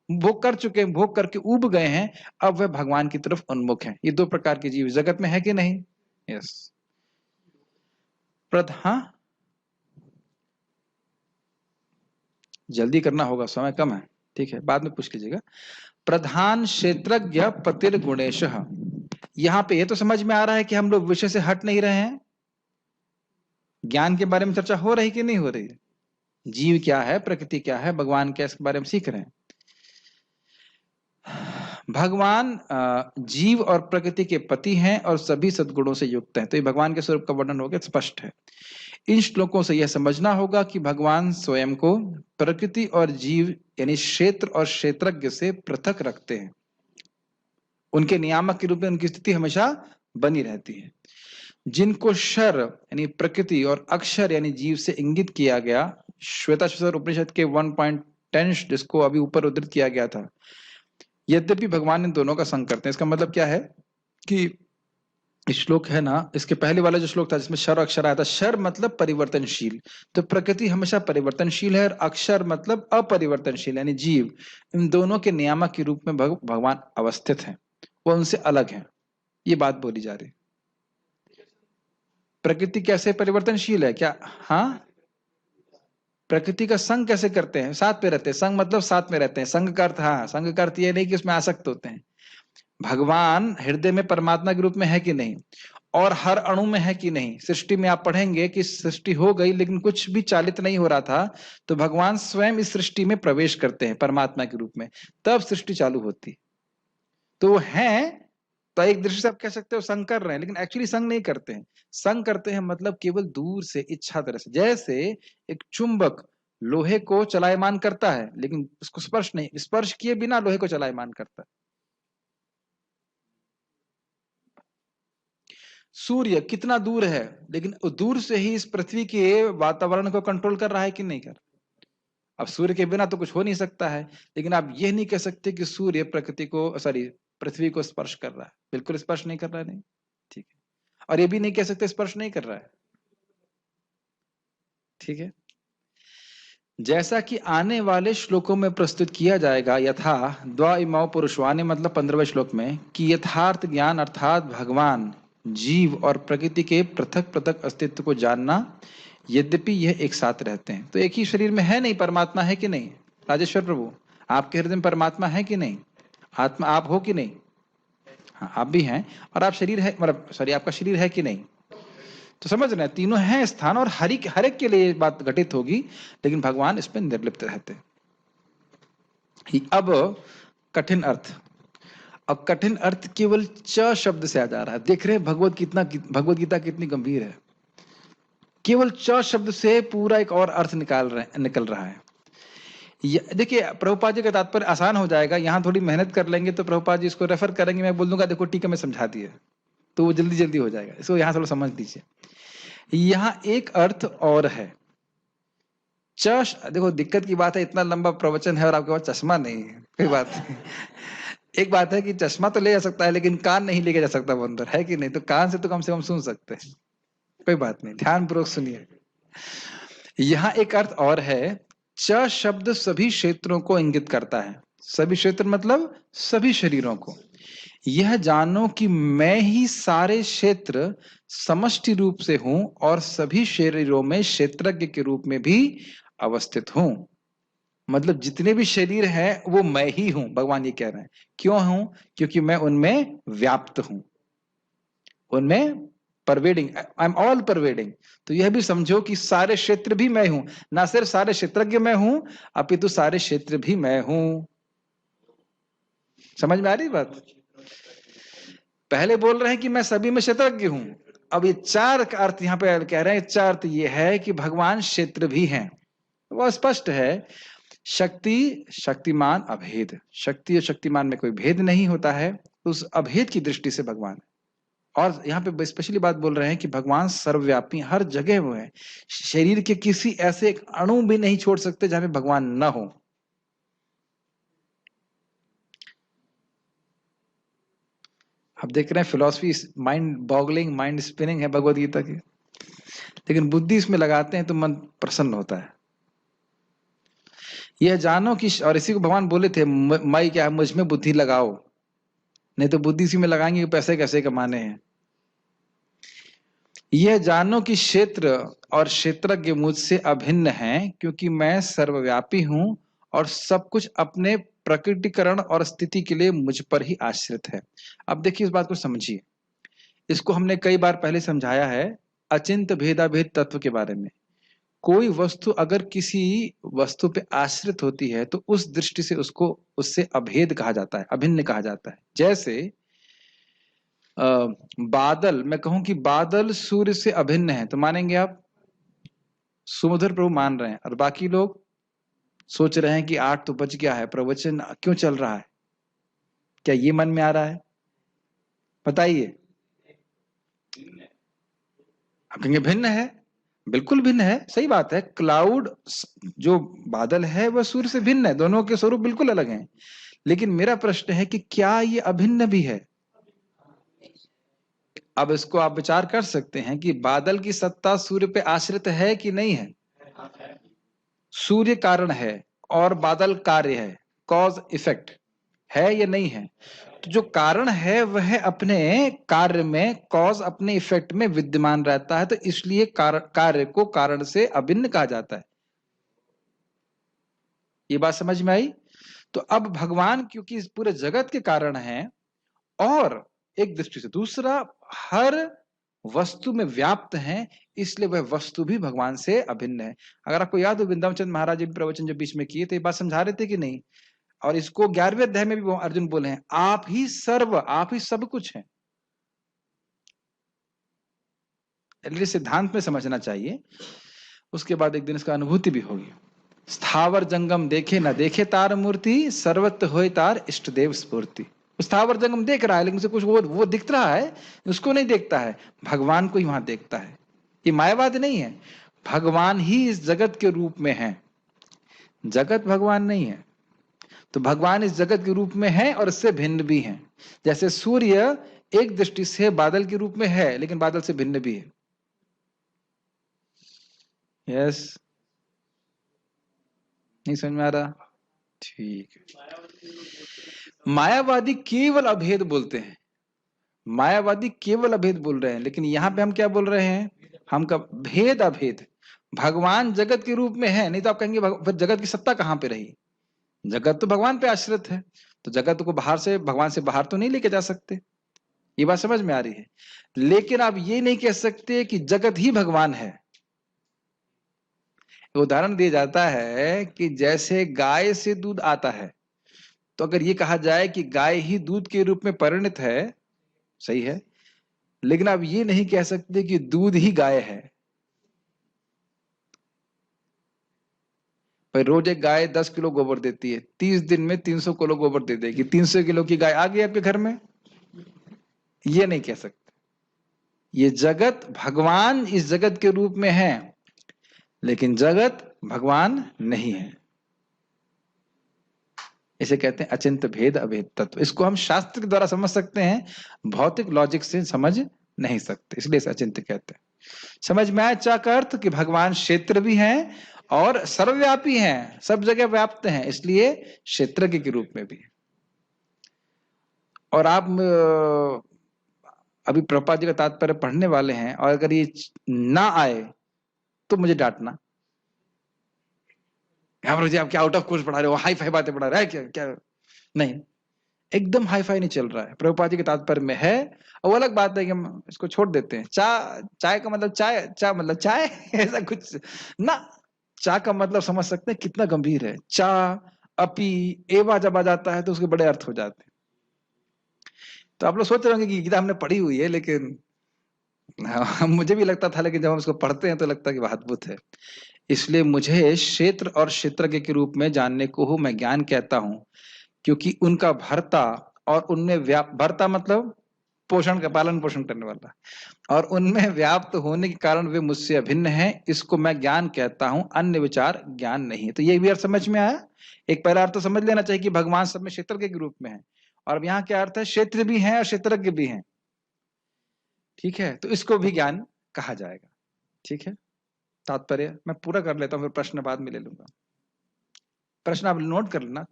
भोग कर चुके हैं, भोग करके उब गए हैं, अब वह भगवान की तरफ उन्मुख हैं। ये दो प्रकार के जीव जगत में है कि नहीं? यस। हाँ, जल्दी करना होगा, समय कम है, ठीक है, बाद में पूछ लीजिएगा। प्रधान क्षेत्रज्ञ पतिर गुणेश। यहां पे ये तो समझ में आ रहा है कि हम लोग विषय से हट नहीं रहे हैं, ज्ञान के बारे में चर्चा हो रही कि नहीं हो रही है? जीव क्या है, प्रकृति क्या है, भगवान क्या, इसके बारे में सीख रहे हैं। भगवान जीव और प्रकृति के पति हैं और सभी सद्गुणों से युक्त हैं। तो ये भगवान के स्वरूप का वर्णन हो गया, स्पष्ट है। इन श्लोकों से यह समझना होगा कि भगवान स्वयं को प्रकृति और जीव यानी क्षेत्र और क्षेत्रज्ञ से पृथक रखते हैं। उनके नियामक के रूप में उनकी स्थिति हमेशा बनी रहती है। जिनको शर यानी प्रकृति और अक्षर यानी जीव से इंगित किया गया, श्वेताश्वतर उपनिषद के 1.10 जिसको अभी ऊपर उद्धृत किया गया था, यद्यपि भगवान इन दोनों का संग करते हैं। इसका मतलब क्या है कि श्लोक है ना, इसके पहले वाला जो श्लोक था जिसमें शर और अक्षर आया था, शर मतलब परिवर्तनशील, तो प्रकृति हमेशा परिवर्तनशील है, और अक्षर मतलब अपरिवर्तनशील यानी जीव, इन दोनों के नियामक के रूप में भगवान अवस्थित हैं, वो उनसे अलग हैं। ये बात बोली जा रही। प्रकृति कैसे परिवर्तनशील है क्या? हाँ, प्रकृति का संग कैसे करते हैं? साथ पे रहते हैं, संग मतलब साथ में रहते हैं। संग का अर्थ, हाँ, संग का अर्थ ये नहीं कि उसमें आसक्त होते हैं। भगवान हृदय में परमात्मा के रूप में है कि नहीं, और हर अणु में है कि नहीं। सृष्टि में आप पढ़ेंगे कि सृष्टि हो गई लेकिन कुछ भी चालित नहीं हो रहा था, तो भगवान स्वयं इस सृष्टि में प्रवेश करते हैं परमात्मा के रूप में, तब सृष्टि चालू होती। तो है, तो एक दृष्टि से आप कह सकते हो संग कर रहे हैं, लेकिन एक्चुअली संग नहीं करते हैं। संग करते हैं मतलब केवल दूर से इच्छा तरह से, जैसे एक चुंबक लोहे को चलायमान करता है लेकिन उसको स्पर्श नहीं, स्पर्श किए बिना लोहे को चलायमान करता है। सूर्य कितना दूर है, लेकिन दूर से ही इस पृथ्वी के वातावरण को कंट्रोल कर रहा है कि नहीं कर? अब सूर्य के बिना तो कुछ हो नहीं सकता है, लेकिन आप यह नहीं कह सकते कि सूर्य प्रकृति को, सॉरी, पृथ्वी को स्पर्श कर रहा है। बिल्कुल स्पर्श नहीं कर रहा है, नहीं, ठीक है। और ये भी नहीं कह सकते स्पर्श नहीं कर रहा है, ठीक है। जैसा कि आने वाले श्लोकों में प्रस्तुत किया जाएगा, यथा द्वा इमौ पुरुषवाणी मतलब 15वें श्लोक में, कि यथार्थ ज्ञान अर्थात भगवान, जीव और प्रकृति के पृथक पृथक अस्तित्व को जानना, यद्यपि यह एक साथ रहते हैं। तो एक ही शरीर में है नहीं, परमात्मा है कि नहीं? राजेश्वर प्रभु, आपके हृदय में परमात्मा है कि नहीं? आत्मा आप हो कि नहीं? हाँ, आप भी हैं, और आप शरीर है, मतलब सॉरी, आपका शरीर है कि नहीं? तो समझ रहे हैं, तीनों हैं स्थान, और हर एक के लिए बात घटित होगी, लेकिन भगवान इसमें निर्लिप्त रहते हैं। अब कठिन अर्थ, अब कठिन अर्थ केवल च शब्द से आ जा रहा है। देख रहे हैं भगवत गीता कितनी गंभीर है। केवल च शब्द से पूरा एक और अर्थ निकल रहा है। देखिए, प्रभुपाद जी का तात्पर्य आसान हो जाएगा, यहाँ थोड़ी मेहनत कर लेंगे तो प्रभुपाद जी इसको रेफर करेंगे, मैं बोल दूंगा देखो टीका में समझा दिए, तो वो जल्दी जल्दी हो जाएगा। इसको यहाँ थोड़ा समझ लीजिए। यहाँ एक अर्थ और है, देखो दिक्कत की बात है, इतना लंबा प्रवचन है और आपके पास चश्मा नहीं है, कोई बात नहीं। एक बात है कि चश्मा तो ले जा सकता है लेकिन कान नहीं लेके जा सकता वो अंदर, है कि नहीं? तो कान से तो कम से कम सुन सकते हैं, कोई बात नहीं, ध्यान पूर्वक सुनिए। यहाँ एक अर्थ और है, च शब्द सभी क्षेत्रों को इंगित करता है। सभी क्षेत्र मतलब सभी शरीरों को। यह जानो कि मैं ही सारे क्षेत्र समष्टि रूप से हूं और सभी शरीरों में क्षेत्रज्ञ के रूप में भी अवस्थित हूं। मतलब जितने भी शरीर हैं वो मैं ही हूं, भगवान ये कह रहे हैं। क्यों हूं? क्योंकि मैं उनमें व्याप्त हूं, उनमें pervading, I am all pervading. तो यह भी समझो कि सारे क्षेत्र भी मैं हूं, ना सिर्फ सारे क्षेत्रज्ञ मैं हूं, अपितु सारे क्षेत्र भी मैं हूं। समझ में आ रही बात? पहले बोल रहे हैं कि मैं सभी में क्षेत्रज्ञ हूं, अब ये चार का अर्थ यहाँ पे कह रहे हैं। चार अर्थ ये है कि भगवान क्षेत्र भी हैं, वो स्पष्ट है। शक्ति, शक्तिमान, अभेद। शक्ति और शक्तिमान में कोई भेद नहीं होता है, उस अभेद की दृष्टि से भगवान। और यहाँ पे स्पेशली बात बोल रहे हैं कि भगवान सर्वव्यापी, हर जगह वो है। शरीर के किसी ऐसे एक अणु भी नहीं छोड़ सकते जहां पे भगवान न हो। आप देख रहे हैं philosophy mind boggling, mind spinning है भगवत गीता की, लेकिन बुद्धि इसमें लगाते हैं तो मन प्रसन्न होता है। यह जानो कि, और इसी को भगवान बोले थे, मैं क्या है, मुझ में बुद्धि लगाओ, नहीं तो बुद्धि इसी में लगाएंगे पैसे कैसे कमाने हैं। यह जानो कि क्षेत्र और क्षेत्रज्ञ मुझसे अभिन्न हैं, क्योंकि मैं सर्वव्यापी हूं और सब कुछ अपने प्रकटीकरण और स्थिति के लिए मुझ पर ही आश्रित है। अब देखिए इस बात को समझिए, इसको हमने कई बार पहले समझाया है अचिंत भेदाभेद तत्व के बारे में। कोई वस्तु अगर किसी वस्तु पे आश्रित होती है तो उस दृष्टि से उसको उससे अभेद कहा जाता है, अभिन्न कहा जाता है। जैसे बादल, मैं कहूं कि बादल सूर्य से अभिन्न है तो मानेंगे आप? सुमधुर प्रभु मान रहे हैं और बाकी लोग सोच रहे हैं कि 8 तो बज गया है, प्रवचन क्यों चल रहा है? क्या ये मन में आ रहा है? बताइए। आप कहेंगे भिन्न है, बिल्कुल भिन्न है, सही बात है। क्लाउड जो बादल है वह सूर्य से भिन्न है, दोनों के स्वरूप बिल्कुल अलग हैं। लेकिन मेरा प्रश्न है कि क्या ये अभिन्न भी है? अब इसको आप विचार कर सकते हैं कि बादल की सत्ता सूर्य पे आश्रित है कि नहीं है? सूर्य कारण है और बादल कार्य है, कॉज इफेक्ट है या नहीं है? तो जो कारण है वह अपने कार्य में, कॉज अपने इफेक्ट में विद्यमान रहता है, तो इसलिए कार्य को कारण से अभिन्न कहा जाता है। ये बात समझ में आई? तो अब भगवान क्योंकि इस पूरे जगत के कारण हैं और एक दृष्टि से दूसरा हर वस्तु में व्याप्त हैं, इसलिए वह वस्तु भी भगवान से अभिन्न है। अगर आपको याद हो वृंदावन चंद्र महाराज जी प्रवचन जब बीच में किए थे, ये बात समझा रहे थे कि नहीं? और इसको 11वें अध्याय में भी अर्जुन बोले हैं, आप ही सर्व, आप ही सब कुछ हैं। सिद्धांत में समझना चाहिए, उसके बाद एक दिन इसका अनुभूति भी होगी। स्थावर जंगम देखे न देखे तार मूर्ति, सर्वत्र होय तार इष्ट देव स्फूर्ति। स्थावर जंगम देख रहा है लेकिन उसे कुछ वो दिख रहा है, उसको नहीं देखता है, भगवान को ही वहां देखता है। ये मायावाद नहीं है, भगवान ही इस जगत के रूप में है, जगत भगवान नहीं है। तो भगवान इस जगत के रूप में है और इससे भिन्न भी है। जैसे सूर्य एक दृष्टि से बादल के रूप में है लेकिन बादल से भिन्न भी है। यस, नहीं समझ में आ रहा? ठीक है। मायावादी केवल अभेद बोलते हैं, मायावादी केवल अभेद बोल रहे हैं, लेकिन यहां पे हम क्या बोल रहे हैं? हम का भेद अभेद। भगवान जगत के रूप में है, नहीं तो आप कहेंगे फिर जगत की सत्ता कहां पे रही? जगत तो भगवान पे आश्रित है, तो जगत को बाहर से, भगवान से बाहर तो नहीं लेके जा सकते। ये बात समझ में आ रही है? लेकिन आप ये नहीं कह सकते कि जगत ही भगवान है। उदाहरण दिया जाता है कि जैसे गाय से दूध आता है, तो अगर ये कहा जाए कि गाय ही दूध के रूप में परिणत है, सही है, लेकिन आप ये नहीं कह सकते कि दूध ही गाय है। भाई रोज एक गाय 10 किलो गोबर देती है, 30 दिन में 300 किलो गोबर दे देगी, 300 किलो की गाय आ गई आपके घर में? ये नहीं कह सकते। ये जगत, भगवान इस जगत के रूप में है लेकिन जगत भगवान नहीं है। इसे कहते हैं अचिंत भेद अभेद तत्व। इसको हम शास्त्र के द्वारा समझ सकते हैं, भौतिक लॉजिक से समझ नहीं सकते, इसलिए इसे अचिंत कहते हैं। समझ में आया चा का अर्थ? कि भगवान क्षेत्र भी हैं और सर्वव्यापी हैं, सब जगह व्याप्त हैं, इसलिए क्षेत्रज्ञ के रूप में भी। और आप अभी प्रभुपाद जी का तात्पर्य पढ़ने वाले हैं और अगर ये ना आए तो मुझे डांटना, जी आप क्या आउट ऑफ कोर्स पढ़ा रहे हो, हाई फाई बातें पढ़ा रहे हैं क्या? क्या नहीं, एकदम हाई फाई नहीं चल रहा है, प्रभुपाद जी के तात्पर्य में है। और अलग बात है कि हम इसको छोड़ देते हैं। चाय का मतलब चाय, चा मतलब चाय ऐसा कुछ ना, चा का मतलब समझ सकते हैं कितना गंभीर है। चा, अपी, एवा जब आ जाता है तो उसके बड़े अर्थ हो जाते हैं। तो आप लोग सोच रहे होंगे कि गीता हमने पढ़ी हुई है, लेकिन मुझे भी लगता था, लेकिन जब हम इसको पढ़ते हैं तो लगता है कि वह अद्भुत है। इसलिए मुझे क्षेत्र और क्षेत्रज्ञ के रूप में जानने को मैं ज्ञान कहता हूं, क्योंकि उनका भरता और उनमें भरता मतलब पोषण का, पालन पोषण करने वाला, और उनमें व्याप्त होने के कारण वे मुझसे अभिन्न हैं। इसको मैं ज्ञान कहता हूं, अन्य विचार ज्ञान नहीं है। तो ये भी अर्थ समझ में आया। एक पहला अर्थ तो समझ लेना चाहिए कि भगवान सब में क्षेत्रज्ञ के रूप में है, और अब यहाँ क्या अर्थ है, क्षेत्र भी है और क्षेत्रज्ञ भी है, ठीक है, तो इसको भी ज्ञान कहा जाएगा, ठीक है। तात्पर्य मैं पूरा कर लेता हूं, फिर प्रश्न बाद में ले लूंगा। प्रश्न आप नोट कर लेना।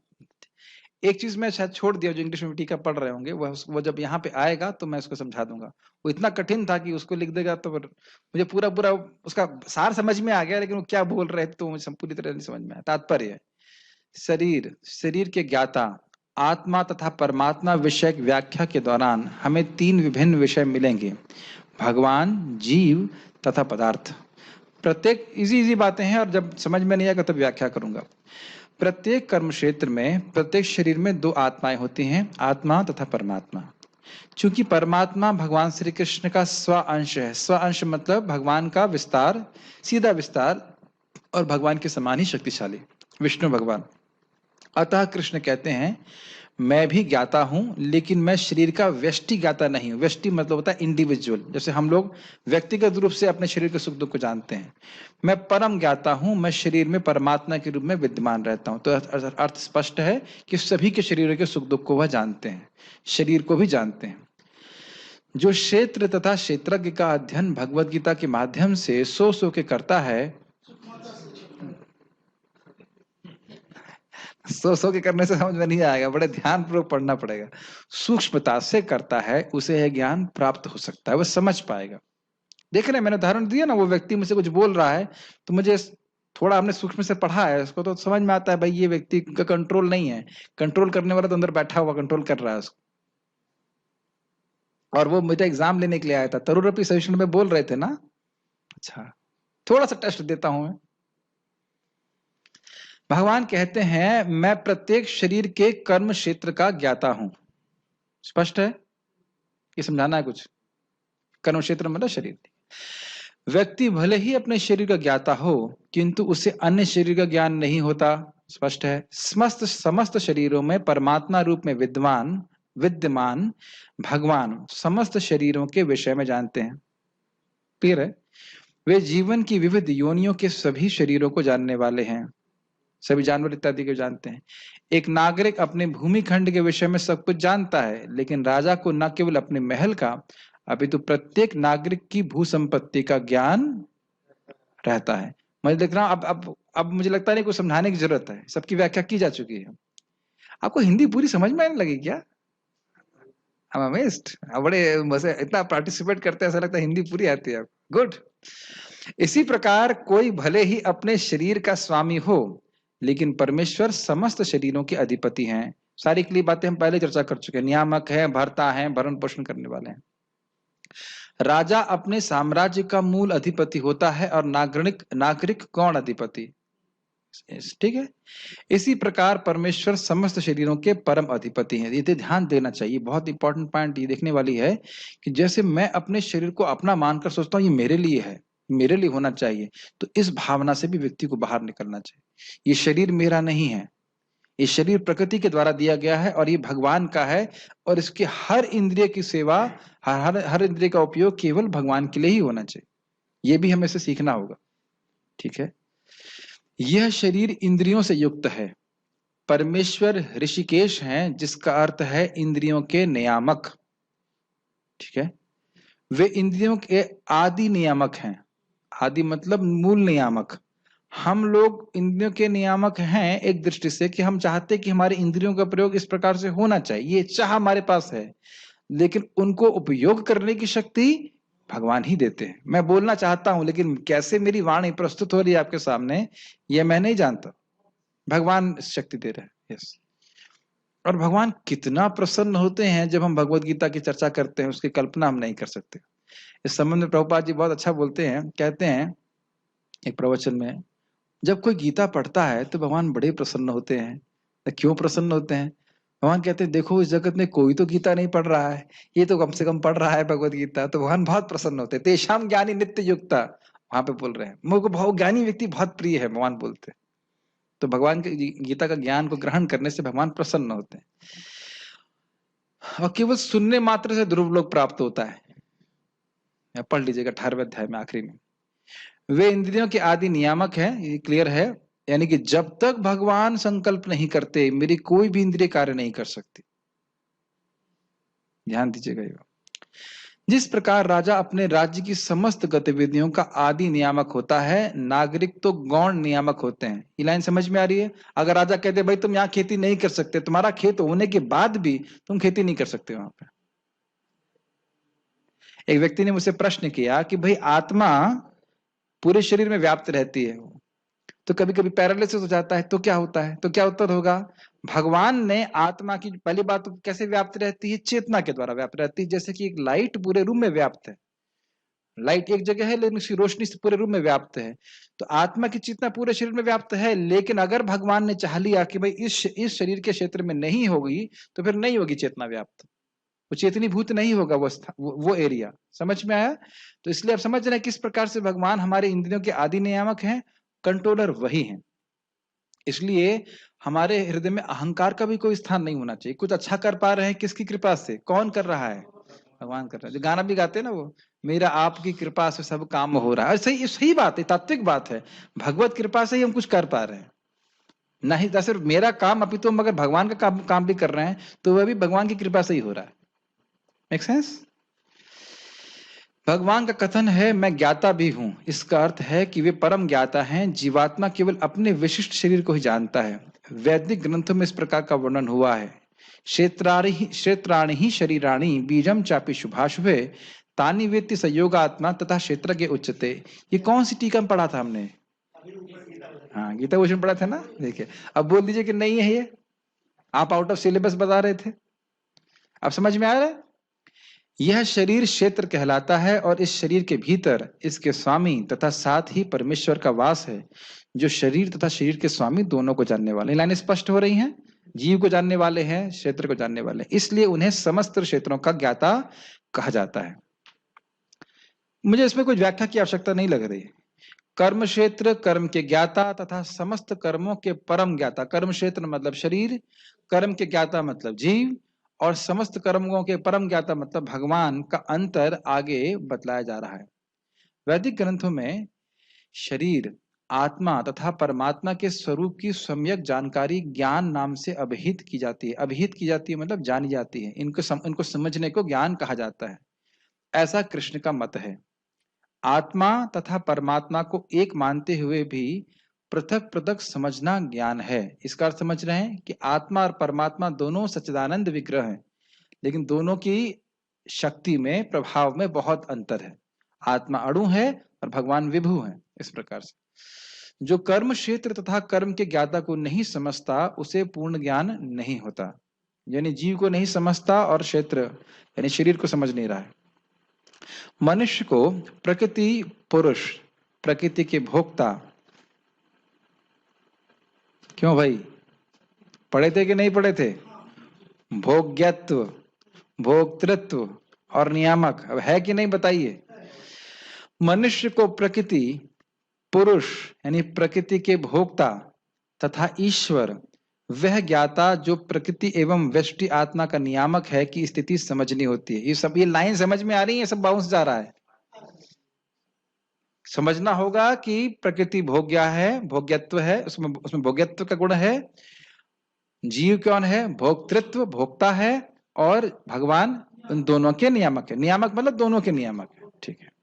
एक चीज मैं शायद छोड़ दिया, जो इंग्लिश में टीका पढ़ रहे होंगे, वो जब यहाँ पे आएगा तो मैं उसको समझा दूंगा। वो इतना कठिन था कि उसको लिख देगा तो फिर मुझे पूरा पूरा उसका सार समझ में आ गया, लेकिन वो क्या बोल रहे थे तो मुझे पूरी तरह नहीं समझ में आया। तात्पर्य, शरीर, शरीर के ज्ञाता, आत्मा तथा परमात्मा विषयक व्याख्या के दौरान हमें 3 विभिन्न विषय मिलेंगे, भगवान, जीव तथा पदार्थ। प्रत्येक इजी बातें हैं, और जब समझ में नहीं आएगा तब व्याख्या करूंगा। प्रत्येक कर्म क्षेत्र में, प्रत्येक शरीर में 2 आत्माएं होती हैं, आत्मा तथा परमात्मा। चूंकि परमात्मा भगवान श्री कृष्ण का स्व अंश है, स्व अंश मतलब भगवान का विस्तार, सीधा विस्तार, और भगवान के समान ही शक्तिशाली विष्णु भगवान। अतः कृष्ण कहते हैं, मैं भी ज्ञाता हूं, लेकिन मैं शरीर का व्यष्टि ज्ञाता नहीं हूं। व्यष्टि मतलब होता है इंडिविजुअल, जैसे हम लोग व्यक्तिगत रूप से अपने शरीर के सुख दुख को जानते हैं। मैं परम ज्ञाता हूं, मैं शरीर में परमात्मा के रूप में विद्यमान रहता हूं। तो अर्थ स्पष्ट है कि सभी के शरीरों के सुख दुख को वह जानते हैं, शरीर को भी जानते हैं। जो क्षेत्र तथा क्षेत्रज्ञ का अध्ययन भगवद गीता के माध्यम से सो के करता है, सो के करने से समझ में नहीं आएगा, बड़े ध्यान पूर्वक पढ़ना पड़ेगा। सूक्ष्मता से करता है, उसे यह ज्ञान प्राप्त हो सकता है, वह समझ पाएगा। देख रहे, मैंने उदाहरण दिया ना, वो व्यक्ति मुझसे कुछ बोल रहा है तो मुझे थोड़ा हमने सूक्ष्म से पढ़ा है उसको, तो समझ में आता है भाई ये व्यक्ति का कंट्रोल नहीं है, कंट्रोल करने वाला तो अंदर बैठा हुआ कंट्रोल कर रहा है उसको। और वो मुझे एग्जाम लेने के लिए आया था, तरुरपी सविष्णु में बोल रहे थे ना, अच्छा थोड़ा सा टेस्ट देता हूं मैं। भगवान कहते हैं, मैं प्रत्येक शरीर के कर्म क्षेत्र का ज्ञाता हूं। स्पष्ट है, ये समझाना है कुछ? कर्म क्षेत्र मतलब शरीर। व्यक्ति भले ही अपने शरीर का ज्ञाता हो, किंतु उसे अन्य शरीर का ज्ञान नहीं होता। स्पष्ट है, समस्त शरीरों में परमात्मा रूप में विद्यमान भगवान समस्त शरीरों के विषय में जानते हैं। क्लियर है? वे जीवन की विविध योनियों के सभी शरीरों को जानने वाले हैं, सभी जानवर इत्यादि को जानते हैं। एक नागरिक अपने भूमि खंड के विषय में सब कुछ जानता है, लेकिन राजा को न केवल अपने महल का, अपितु प्रत्येक नागरिक की भू संपत्ति का ज्ञान रहता है। मैं देख रहा हूं, अब मुझे लगता नहीं कुछ समझाने की जरूरत है, सबकी व्याख्या की जा चुकी है। आपको हिंदी पूरी समझ में आने लगी क्या? I'm amazed। बड़े मजे, इतना पार्टिसिपेट करते हैं, ऐसा लगता है हिंदी पूरी आती है। गुड। इसी प्रकार कोई भले ही अपने शरीर का स्वामी हो, लेकिन परमेश्वर समस्त शरीरों के अधिपति हैं। सारी क्लियर बातें हम पहले चर्चा कर चुके हैं। नियामक है, भरता है, भरण पोषण करने वाले हैं। राजा अपने साम्राज्य का मूल अधिपति होता है और नागरिक गौण अधिपति। ठीक है, इसी प्रकार परमेश्वर समस्त शरीरों के परम अधिपति हैं। ये ध्यान देना चाहिए, बहुत इंपॉर्टेंट पॉइंट ये देखने वाली है कि जैसे मैं अपने शरीर को अपना मानकर सोचता हूँ ये मेरे लिए है, मेरे लिए होना चाहिए, तो इस भावना से भी व्यक्ति को बाहर निकलना चाहिए। ये शरीर मेरा नहीं है, ये शरीर प्रकृति के द्वारा दिया गया है और ये भगवान का है, और इसके हर इंद्रिय की सेवा, हर इंद्रिय का उपयोग केवल भगवान के लिए ही होना चाहिए। ये भी हमें से सीखना होगा। ठीक है, यह शरीर इंद्रियों से युक्त है। परमेश्वर ऋषिकेश हैं, जिसका अर्थ है इंद्रियों के नियामक। ठीक है, वे इंद्रियों के आदि नियामक हैं। आदि मतलब मूल नियामक। हम लोग इंद्रियों के नियामक हैं एक दृष्टि से कि हम चाहते कि हमारे इंद्रियों का प्रयोग इस प्रकार से होना चाहिए, ये चाह हमारे पास है, लेकिन उनको उपयोग करने की शक्ति भगवान ही देते हैं। मैं बोलना चाहता हूं, लेकिन कैसे मेरी वाणी प्रस्तुत हो रही है आपके सामने ये मैं नहीं जानता, भगवान शक्ति दे रहे हैं। यस। और भगवान कितना प्रसन्न होते हैं जब हम भगवत गीता की चर्चा करते हैं, उसकी कल्पना हम नहीं कर सकते। इस संबंध में प्रभुपाद जी बहुत अच्छा बोलते हैं, कहते हैं एक प्रवचन में, जब कोई गीता पढ़ता है तो भगवान बड़े प्रसन्न होते हैं। तो क्यों प्रसन्न होते हैं? भगवान कहते हैं देखो इस जगत में कोई तो गीता नहीं पढ़ रहा है, ये तो कम से कम पढ़ रहा है भगवत गीता, तो भगवान बहुत प्रसन्न होते हैं। तेषाम ज्ञानी नित्य युक्ता, वहां पे बोल रहे हैं, मुझको बहुत ज्ञानी व्यक्ति बहुत प्रिय है, भगवान बोलते हैं। तो भगवान के गीता का ज्ञान को ग्रहण करने से भगवान प्रसन्न होते हैं। और केवल सुनने मात्र से ध्रुव लोक प्राप्त होता है। पढ़ लीजिएगा 18वें अध्याय में आखिरी में। वे इंद्रियों के आदि नियामक है, ये क्लियर है, यानी कि जब तक भगवान संकल्प नहीं करते मेरी कोई भी इंद्रिय कार्य नहीं कर सकती। ध्यान दीजिएगा ये। जिस प्रकार राजा अपने राज्य की समस्त गतिविधियों का आदि नियामक होता है, नागरिक तो गौण नियामक होते हैं। ये लाइन समझ में आ रही है? अगर राजा कहते भाई तुम यहाँ खेती नहीं कर सकते, तुम्हारा खेत होने के बाद भी तुम खेती नहीं कर सकते वहां पे। एक व्यक्ति ने मुझसे प्रश्न किया कि भाई आत्मा पूरे शरीर में व्याप्त रहती है, तो कभी कभी पैरालिसिस हो जाता है, तो क्या होता है? तो क्या उत्तर होगा? भगवान ने आत्मा की पहली बात तो कैसे व्याप्त रहती है? चेतना के द्वारा व्याप्त रहती है। जैसे कि एक लाइट पूरे रूम में व्याप्त है, लाइट एक जगह है लेकिन उसकी रोशनी से पूरे रूम में व्याप्त है, तो आत्मा की चेतना पूरे शरीर में व्याप्त है। लेकिन अगर भगवान ने चाह लिया कि भाई इस शरीर के क्षेत्र में नहीं होगी, तो फिर नहीं होगी चेतना व्याप्त, वो चेतनीभूत नहीं होगा वो एरिया। समझ में आया? तो इसलिए आप समझ रहे हैं किस प्रकार से भगवान हमारे इंद्रियों के आदि नियामक हैं, कंट्रोलर वही हैं। इसलिए हमारे हृदय में अहंकार का भी कोई स्थान नहीं होना चाहिए। कुछ अच्छा कर पा रहे हैं किसकी कृपा से? कौन कर रहा है? भगवान कर रहा है। जो गाना भी गाते हैं ना, वो मेरा आपकी कृपा से सब काम हो रहा है, सही सही बात है, तात्विक बात है। भगवत कृपा से ही हम कुछ कर पा रहे हैं, नहीं तो सिर्फ मेरा काम, अभी तो हम अगर भगवान का काम भी कर रहे हैं तो वह भी भगवान की कृपा से ही हो रहा है। Make sense? भगवान का कथन है मैं ज्ञाता भी हूं, इसका अर्थ है कि वे परम ज्ञाता हैं। जीवात्मा केवल अपने विशिष्ट शरीर को ही जानता है। वैदिक ग्रंथों में इस प्रकार का वर्णन हुआ है, क्षेत्राणि ही शरीराणि बीजम चापि शुभाशुभे तानि वेत्ति संयोगात्मा तथा क्षेत्रज्ञ उच्यते। ये कौन सी टीका में पढ़ा था हमने? हाँ, गीता भूषण पढ़ा था ना। देखिए, अब बोल दीजिए कि नहीं है ये, आप आउट ऑफ सिलेबस बता रहे थे। अब समझ में आ रहा है? यह शरीर क्षेत्र कहलाता है और इस शरीर के भीतर इसके स्वामी तथा साथ ही परमेश्वर का वास है, जो शरीर तथा शरीर के स्वामी दोनों को जानने वाले। लाइनें स्पष्ट हो रही हैं? जीव को जानने वाले हैं, क्षेत्र को जानने वाले हैं, इसलिए उन्हें समस्त क्षेत्रों का ज्ञाता कहा जाता है। मुझे इसमें कोई व्याख्या की आवश्यकता नहीं लग रही। कर्म क्षेत्र कर्म के ज्ञाता तथा समस्त कर्मों के परम ज्ञाता। कर्म क्षेत्र मतलब शरीर, कर्म के ज्ञाता मतलब जीव, और समस्त कर्मों के परम ज्ञाता मतलब भगवान का अंतर आगे बतलाया जा रहा है। वैदिक ग्रंथों में शरीर, आत्मा तथा परमात्मा के स्वरूप की सम्यक जानकारी ज्ञान नाम से अभिहित की जाती है। अभिहित की जाती है मतलब जानी जाती है। इनको समझने को ज्ञान कहा जाता है, ऐसा कृष्ण का मत है। आत्मा तथा परमात्मा को एक मानते हुए भी पृथक पृथक समझना ज्ञान है। इसका अर्थ समझ रहे हैं कि आत्मा और परमात्मा दोनों सच्चिदानंद विग्रह हैं, लेकिन दोनों की शक्ति में, प्रभाव में बहुत अंतर है। आत्मा अणु है और भगवान विभु है। इस प्रकार से जो कर्म क्षेत्र तथा कर्म के ज्ञाता को नहीं समझता उसे पूर्ण ज्ञान नहीं होता। यानी जीव को नहीं समझता और क्षेत्र यानी शरीर को समझ नहीं रहा है। मनुष्य को प्रकृति पुरुष, प्रकृति के भोक्ता, क्यों भाई पढ़े थे कि नहीं पढ़े थे? भोग्यत्व, भोक्तृत्व और नियामक अब है कि नहीं बताइए? मनुष्य को प्रकृति पुरुष यानी प्रकृति के भोक्ता तथा ईश्वर वह ज्ञाता जो प्रकृति एवं व्यष्टि आत्मा का नियामक है की स्थिति समझनी होती है। ये लाइन समझ में आ रही है? सब बाउंस जा रहा है। समझना होगा कि प्रकृति भोग्य है, भोग्यत्व है, उसमें भोग्यत्व का गुण है। जीव कौन है? भोक्तृत्व, भोक्ता है, और भगवान उन दोनों के नियामक है। नियामक मतलब दोनों के नियामक है, ठीक है।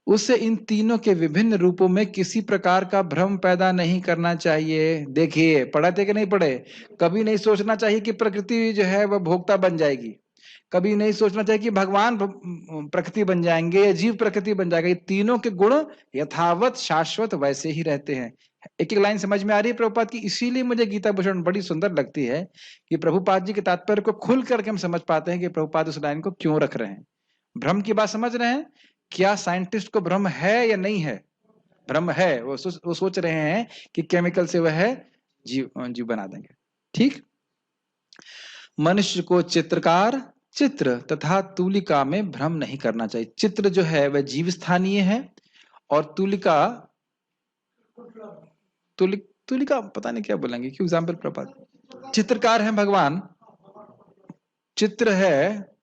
उससे इन तीनों के विभिन्न रूपों में किसी प्रकार का भ्रम पैदा नहीं करना चाहिए। देखिए, पढ़े थे कि नहीं पढ़े? कभी नहीं सोचना चाहिए कि प्रकृति जो है वह भोक्ता बन जाएगी, कभी नहीं सोचना चाहिए कि भगवान प्रकृति बन जाएंगे या जीव प्रकृति बन जाएगा। ये तीनों के गुण यथावत शाश्वत वैसे ही रहते हैं। एक एक लाइन समझ में आ रही है प्रभुपाद की? इसीलिए मुझे गीता भूषण बड़ी सुंदर लगती है कि प्रभुपाद जी के तात्पर्य को खुल करके हम समझ पाते हैं कि प्रभुपाद उस लाइन को क्यों रख रहे हैं। भ्रम की बात समझ रहे हैं? क्या साइंटिस्ट को भ्रम है या नहीं है? भ्रम है। वो सोच रहे हैं कि केमिकल से वह जीव बना देंगे। ठीक। मनुष्य को चित्रकार, चित्र तथा तुलिका में भ्रम नहीं करना चाहिए। चित्र जो है वह जीव स्थानीय है और तुलिका तुलिका पता नहीं क्या बोलेंगे, क्यों एग्जाम्पल प्रपात। चित्रकार है भगवान, चित्र है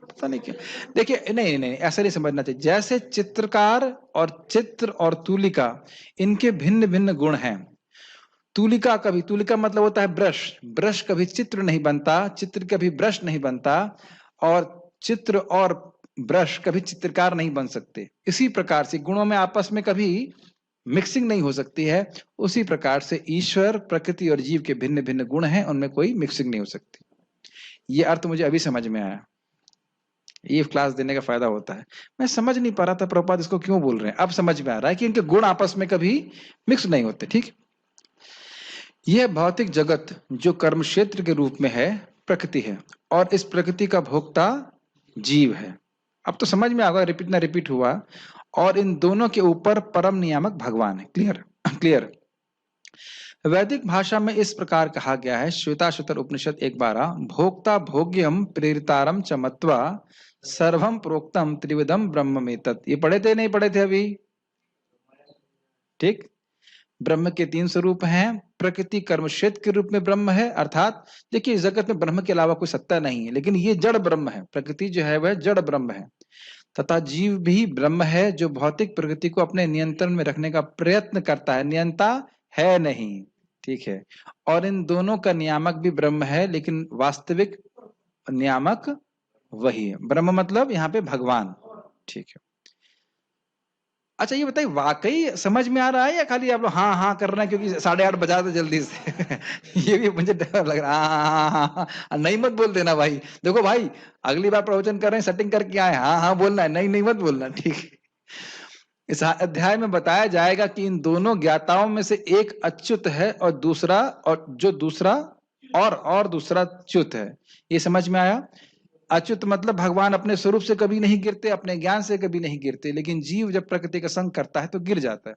पता नहीं क्या। देखिए, नहीं ऐसा नहीं समझना चाहिए। जैसे चित्रकार और चित्र और तुलिका इनके भिन्न भिन्न गुण हैं, तूलिका कभी, तूलिका मतलब होता है ब्रश, ब्रश कभी चित्र नहीं बनता, चित्र कभी ब्रश नहीं बनता, और चित्र और ब्रश कभी चित्रकार नहीं बन सकते। इसी प्रकार से गुणों में आपस में कभी मिक्सिंग नहीं हो सकती है, उसी प्रकार से ईश्वर, प्रकृति और जीव के भिन्न भिन्न गुण हैं, उनमें कोई मिक्सिंग नहीं हो सकती। ये अर्थ मुझे अभी समझ में आया। ये क्लास देने का फायदा होता है। मैं समझ नहीं पा रहा था प्रभुपाद इसको क्यों बोल रहे हैं, अब समझ में आ रहा है कि इनके गुण आपस में कभी मिक्स नहीं होते। ठीक, यह भौतिक जगत जो कर्म क्षेत्र के रूप में है प्रकृति है, और इस प्रकृति का भोक्ता जीव है। अब तो समझ में आ गया, रिपीट ना रिपीट हुआ। और इन दोनों के ऊपर परम नियामक भगवान है। Clear clear. वैदिक भाषा में इस प्रकार कहा गया है, श्वेताश्वतर उपनिषद 1:12, भोक्ता भोग्यम प्रेरितारम च मत्वा सर्वम प्रोक्तम त्रिविधम ब्रह्ममेतत्। ये पढ़े थे नहीं पढ़े थे अभी? ठीक, ब्रह्म के 3 स्वरूप हैं। प्रकृति कर्म क्षेत्र के रूप में ब्रह्म है, अर्थात देखिए जगत में ब्रह्म के अलावा कोई सत्ता नहीं है, लेकिन ये जड़ ब्रह्म है। प्रकृति जो है वह जड़ ब्रह्म है, तथा जीव भी ब्रह्म है जो भौतिक प्रकृति को अपने नियंत्रण में रखने का प्रयत्न करता है, नियंता है नहीं। ठीक है, और इन दोनों का नियामक भी ब्रह्म है, लेकिन वास्तविक नियामक वही है। ब्रह्म मतलब यहाँ पे भगवान। ठीक है, अच्छा ये बताइए वाकई समझ में आ रहा है या खाली आप लोग हाँ हाँ कर रहे हैं क्योंकि 8:30 बजा दो जल्दी से? ये भी मुझे डर लग रहा है। हाँ हाँ हाँ हाँ, नहीं मत बोल देना भाई। देखो भाई, अगली बार प्रवचन कर रहे हैं सेटिंग करके आए, हाँ हाँ बोलना है, नहीं नहीं मत बोलना। ठीक है, इस अध्याय में बताया जाएगा कि इन दोनों ज्ञाताओं में से एक अच्युत है और दूसरा दूसरा च्युत है। ये समझ में आया? अच्युत मतलब भगवान अपने स्वरूप से कभी नहीं गिरते, अपने ज्ञान से कभी नहीं गिरते, लेकिन जीव जब प्रकृति का संग करता है तो गिर जाता है।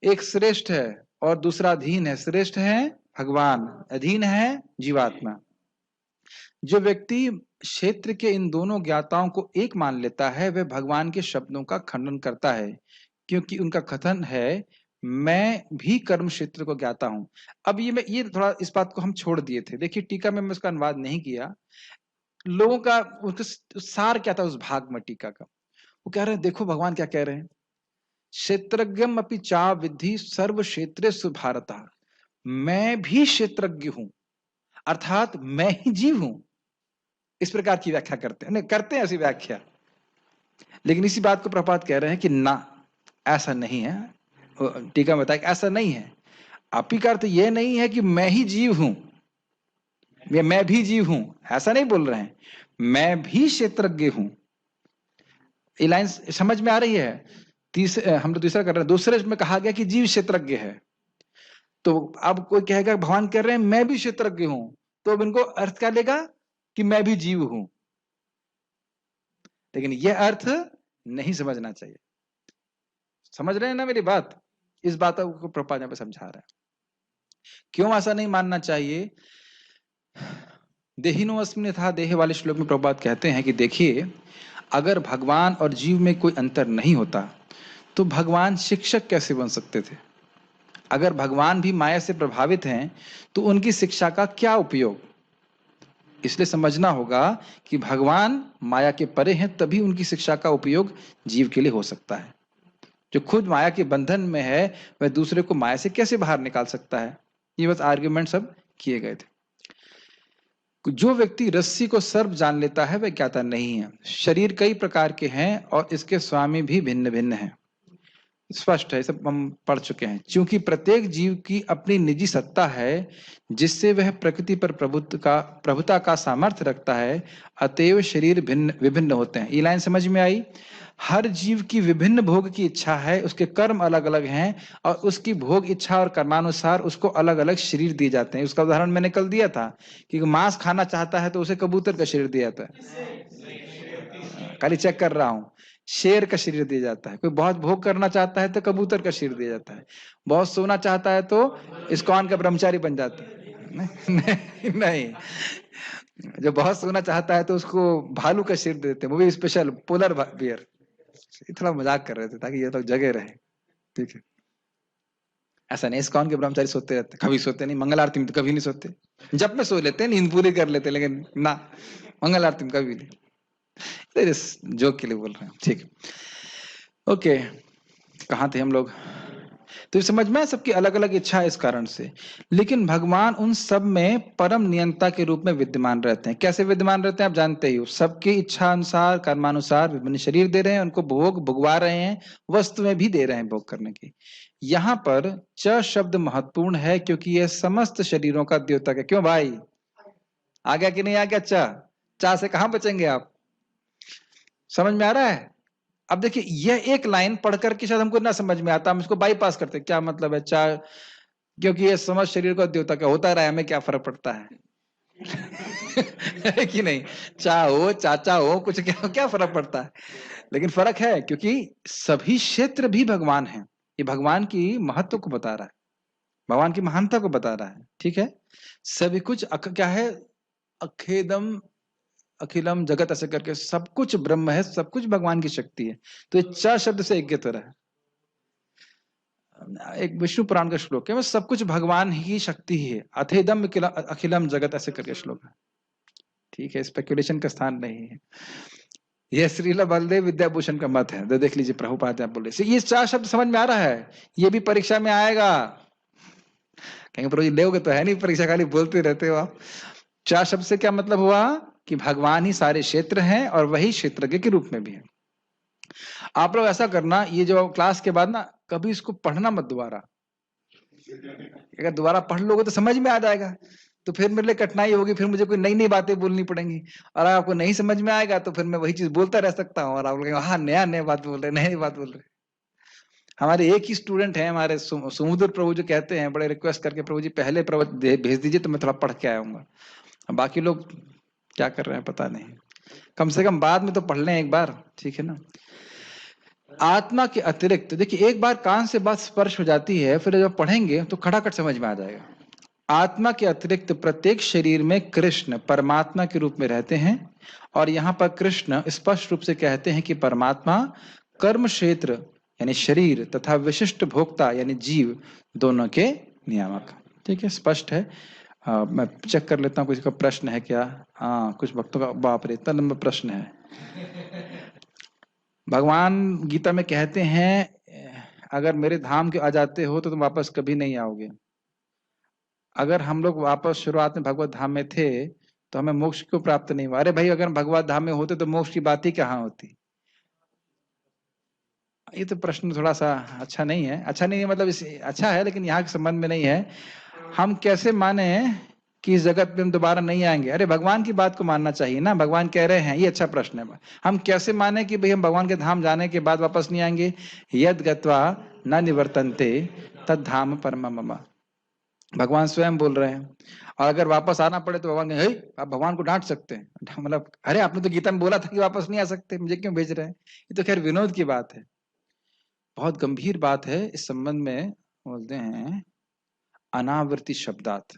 एक श्रेष्ठ है और दूसरा अधीन है। श्रेष्ठ है भगवान, अधीन है जीवात्मा। जो व्यक्ति क्षेत्र के इन दोनों ज्ञाताओं को एक मान लेता है वह भगवान के शब्दों का खंडन करता है, क्योंकि उनका कथन है मैं भी कर्म क्षेत्र को ज्ञाता हूं। अब ये थोड़ा इस बात को हम छोड़ दिए थे। देखिए टीका में मैं उसका अनुवाद नहीं किया। लोगों का उसका सार क्या था उस भाग में टीका का? वो कह रहे हैं देखो भगवान क्या कह रहे हैं, क्षेत्रज्ञम अपि चा विद्धि सर्व क्षेत्रेषु भारतः। मैं भी क्षेत्रज्ञ हूं, अर्थात मैं ही जीव हूं। इस प्रकार की व्याख्या करते हैं, नहीं करते हैं ऐसी व्याख्या, लेकिन इसी बात को प्रपात कह रहे हैं कि ना ऐसा नहीं है। टीका में बताया कि ऐसा नहीं है। आपी का अर्थ यह नहीं है कि मैं ही जीव हूं, मैं भी जीव हूं, ऐसा नहीं बोल रहे हैं। मैं भी क्षेत्रज्ञ हूं। ये लाइन समझ में आ रही है? हम तो तीसरा कर रहे हैं। दूसरे में कहा गया कि जीव क्षेत्रज्ञ है, तो अब कोई कहेगा भगवान कह रहे हैं मैं भी क्षेत्रज्ञ हूं, तो अब इनको अर्थ क्या लेगा कि मैं भी जीव हूं। लेकिन यह अर्थ नहीं समझना चाहिए। समझ रहे हैं ना मेरी बात? इस बात को प्रभुपाद यहाँ पे समझा रहे हैं। क्यों ऐसा नहीं मानना चाहिए? देहिनो अस्मिन् यथा देह वाले श्लोक में प्रभुपाद कहते हैं कि देखिए अगर भगवान और जीव में कोई अंतर नहीं होता तो भगवान शिक्षक कैसे बन सकते थे? अगर भगवान भी माया से प्रभावित हैं तो उनकी शिक्षा का क्या उपयोग? इसलिए समझना होगा कि भगवान माया के परे हैं, तभी उनकी शिक्षा का उपयोग जीव के लिए हो सकता है। जो खुद माया के बंधन में है वह दूसरे को माया से कैसे बाहर निकाल सकता है? ये बस आर्ग्यूमेंट सब किए गए थे। जो व्यक्ति रस्सी को सर्प जान लेता है वह ज्ञाता नहीं है। शरीर कई प्रकार के हैं और इसके स्वामी भी भिन्न भिन्न हैं। स्पष्ट है, सब हम पढ़ चुके हैं। क्योंकि प्रत्येक जीव की अपनी निजी सत्ता है जिससे वह प्रकृति पर प्रभुता का सामर्थ्य रखता है, अतएव शरीर भिन्न विभिन्न होते हैं। ये लाइन समझ में आई? हर जीव की विभिन्न भोग की इच्छा है, उसके कर्म अलग अलग हैं और उसकी भोग इच्छा और कर्मानुसार उसको अलग अलग शरीर दिए जाते हैं। उसका उदाहरण मैंने कल दिया था कि मांस खाना चाहता है तो उसे कबूतर का शरीर दिया जाता है। खाली चेक कर रहा हूं। शेर का शरीर दिया जाता है। कोई बहुत भोग करना चाहता है तो कबूतर का शरीर दिया जाता है। बहुत सोना चाहता है तो इस्कॉन का ब्रह्मचारी बन जाता है। नहीं, जो बहुत सोना चाहता है तो उसको भालू का शरीर देते हैं, वो भी स्पेशल पोलर बियर। थोड़ा मजाक कर रहे थे ताकि ये लोग जगे रहे। ठीक है, ऐसा नहीं इस्कॉन के ब्रह्मचारी सोते रहते, कभी सोते नहीं। मंगल आरती में तो कभी नहीं सोते। जब में सो लेते हैं, नींद पूरी कर लेते, लेकिन ना मंगल आरती में कभी नहीं। जोक के लिए बोल रहे हैं। ठीक है, ओके, कहाँ थे हम लोग? तो समझ में सबकी अलग अलग इच्छा है इस कारण से, लेकिन भगवान उन सब में परम नियंता के रूप में विद्यमान रहते हैं। कैसे विद्यमान रहते हैं आप जानते ही हो, सबकी इच्छा अनुसार कर्मानुसार विभिन्न शरीर दे रहे हैं, उनको भोग भुगवा रहे हैं, वस्तु में भी दे रहे हैं भोग करने की। यहाँ पर च शब्द महत्वपूर्ण है क्योंकि यह समस्त शरीरों का द्योतक है। क्यों भाई, आ गया कि नहीं आ गया? चा से कहां बचेंगे आप? समझ में आ रहा है? अब देखिए, यह एक लाइन पढ़ करके शायद हमको ना समझ में आता, हम इसको बाईपास करते, क्या मतलब है चा, क्योंकि ये समझ शरीर का द्योतक है, होता रहा है, हमें क्या फर्क पड़ता है? है कि नहीं? चा हो चाचा हो, कुछ क्या फर्क पड़ता है? लेकिन फर्क है, क्योंकि सभी क्षेत्र भी भगवान है। ये भगवान की महत्व को बता रहा है, भगवान की महानता को बता रहा है। ठीक है, सभी कुछ क्या है, अखेदम अखिलम जगत ऐसे करके सब कुछ ब्रह्म है, सब कुछ भगवान की शक्ति है। तो ये च शब्द से इंगित हो रहा है, एक विष्णु पुराण का श्लोक है, सब कुछ भगवान ही शक्ति ही है। अथेदम अखिलम जगत ऐसे करके श्लोक है। ठीक है, स्पेकुलेशन का स्थान नहीं है। यह श्रीला बलदेव विद्याभूषण का मत है, तो देख लीजिए प्रभुपाद आप बोले ये चार शब्द समझ में आ रहा है, ये भी परीक्षा में आएगा। कहेंगे प्रभु जी लेओगे तो है नहीं परीक्षा, खाली बोलते रहते हो आप। चार शब्द से क्या मतलब हुआ कि भगवान ही सारे क्षेत्र हैं और वही क्षेत्रज्ञ के रूप में भी है। आप लोग ऐसा करना, ये जो क्लास के बाद ना कभी इसको पढ़ना मत दोबारा, अगर दोबारा पढ़ लोगे तो समझ में आ जाएगा, तो फिर मेरे लिए कठिनाई होगी, फिर मुझे कोई नई नई बातें बोलनी पड़ेंगी, और आपको नहीं समझ में आएगा तो फिर मैं वही चीज बोलता रह सकता हूँ और आप लोग हाँ नया नया बात बोल रहे, नई बात बोल रहे। हमारे एक ही स्टूडेंट है हमारे समुद्र प्रभु, जो कहते हैं बड़े रिक्वेस्ट करके प्रभु जी पहले प्रवचन भेज दीजिए तो मैं थोड़ा पढ़ के आऊंगा। बाकी लोग क्या कर रहे हैं पता नहीं, कम से कम बाद में तो पढ़ लें एक बार, ठीक है ना। आत्मा के अतिरिक्त देखिए, एक बार कान से बात स्पर्श हो जाती है, फिर जब पढ़ेंगे तो खटाखट समझ में आ जाएगा। आत्मा के अतिरिक्त प्रत्येक शरीर में कृष्ण परमात्मा के रूप में रहते हैं, और यहाँ पर कृष्ण स्पष्ट रूप से कहते हैं कि परमात्मा कर्म क्षेत्र यानी शरीर तथा विशिष्ट भोक्ता यानी जीव दोनों के नियामक। ठीक है, स्पष्ट है। मैं चेक कर लेता हूँ कुछ का प्रश्न है क्या। हाँ, कुछ भक्तों का बाप रे इतना लंबा प्रश्न है। भगवान गीता में कहते हैं अगर मेरे धाम के आ जाते हो तो तुम वापस कभी नहीं आओगे। अगर हम लोग वापस शुरुआत में भगवत धाम में थे तो हमें मोक्ष क्यों प्राप्त नहीं हुआ? अरे भाई, अगर भगवत धाम में होते तो मोक्ष की बात ही कहाँ होती? ये तो प्रश्न थोड़ा सा अच्छा नहीं है, अच्छा नहीं है मतलब अच्छा है लेकिन यहाँ के संबंध में नहीं है। हम कैसे माने कि इस जगत में हम दोबारा नहीं आएंगे? अरे भगवान की बात को मानना चाहिए ना, भगवान कह रहे हैं, ये अच्छा प्रश्न है। हम कैसे माने कि भाई हम भगवान के धाम जाने के बाद वापस नहीं आएंगे? यद गत्वा न निवर्तन्ते तद धाम परम मम, भगवान स्वयं बोल रहे हैं। और अगर वापस आना पड़े तो भगवान कहे आप भगवान को डांट सकते हैं, मतलब अरे आपने तो गीता में बोला था कि वापस नहीं आ सकते, मुझे क्यों भेज रहे हैं? ये तो खैर विनोद की बात है, बहुत गंभीर बात है। इस संबंध में बोलते हैं अनावृत्ति शब्दात।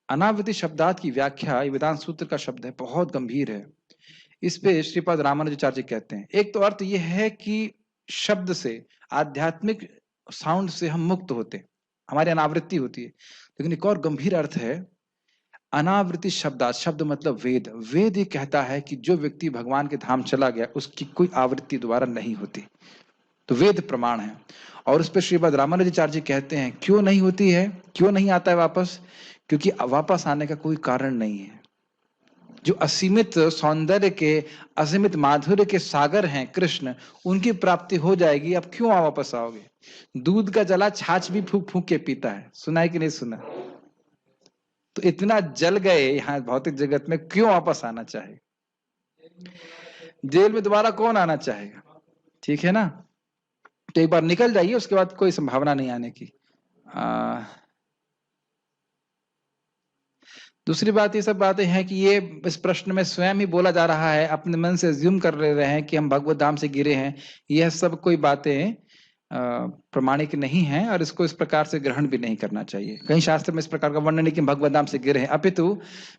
अनावृत्ति शब्दात की व्याख्या वेदांत सूत्र का शब्द है, बहुत गंभीर है। इस पे श्रीपाद रामानुजाचार्य कहते हैं, एक तो अर्थ यह है कि शब्द से, आध्यात्मिक साउंड से हम मुक्त होते हैं, हमारी अनावृत्ति होती है। लेकिन एक और गंभीर अर्थ है अनावृत्ति शब्दात। शब्द मतलब वेद। वेद ये कहता है कि जो व्यक्ति भगवान के धाम चला गया उसकी कोई आवृत्ति दोबारा नहीं होती, तो वेद प्रमाण है। और उस पर श्रीपाद रामानुजाचार्य जी कहते हैं क्यों नहीं होती है, क्यों नहीं आता है वापस? क्योंकि वापस आने का कोई कारण नहीं है। जो असीमित सौंदर्य के, असीमित माधुर्य के सागर हैं कृष्ण, उनकी प्राप्ति हो जाएगी, अब क्यों वापस आओगे? दूध का जला छाछ भी फूक फूक के पीता है, सुना है कि नहीं सुना? तो इतना जल गए यहाँ भौतिक जगत में, क्यों वापस आना चाहेगा? जेल में दोबारा कौन आना चाहेगा? ठीक है ना, तो एक बार निकल जाइए, उसके बाद कोई संभावना नहीं आने की। दूसरी बात, ये सब बातें हैं कि ये इस प्रश्न में स्वयं ही बोला जा रहा है, अपने मन से ज्यूम कर रहे हैं कि हम भगवत धाम से गिरे हैं। यह सब कोई बातें प्रमाणिक नहीं है और इसको इस प्रकार से ग्रहण भी नहीं करना चाहिए। कहीं शास्त्र में इस प्रकार का वर्णन नहीं कि भगवत धाम से गिरे हैं। अपितु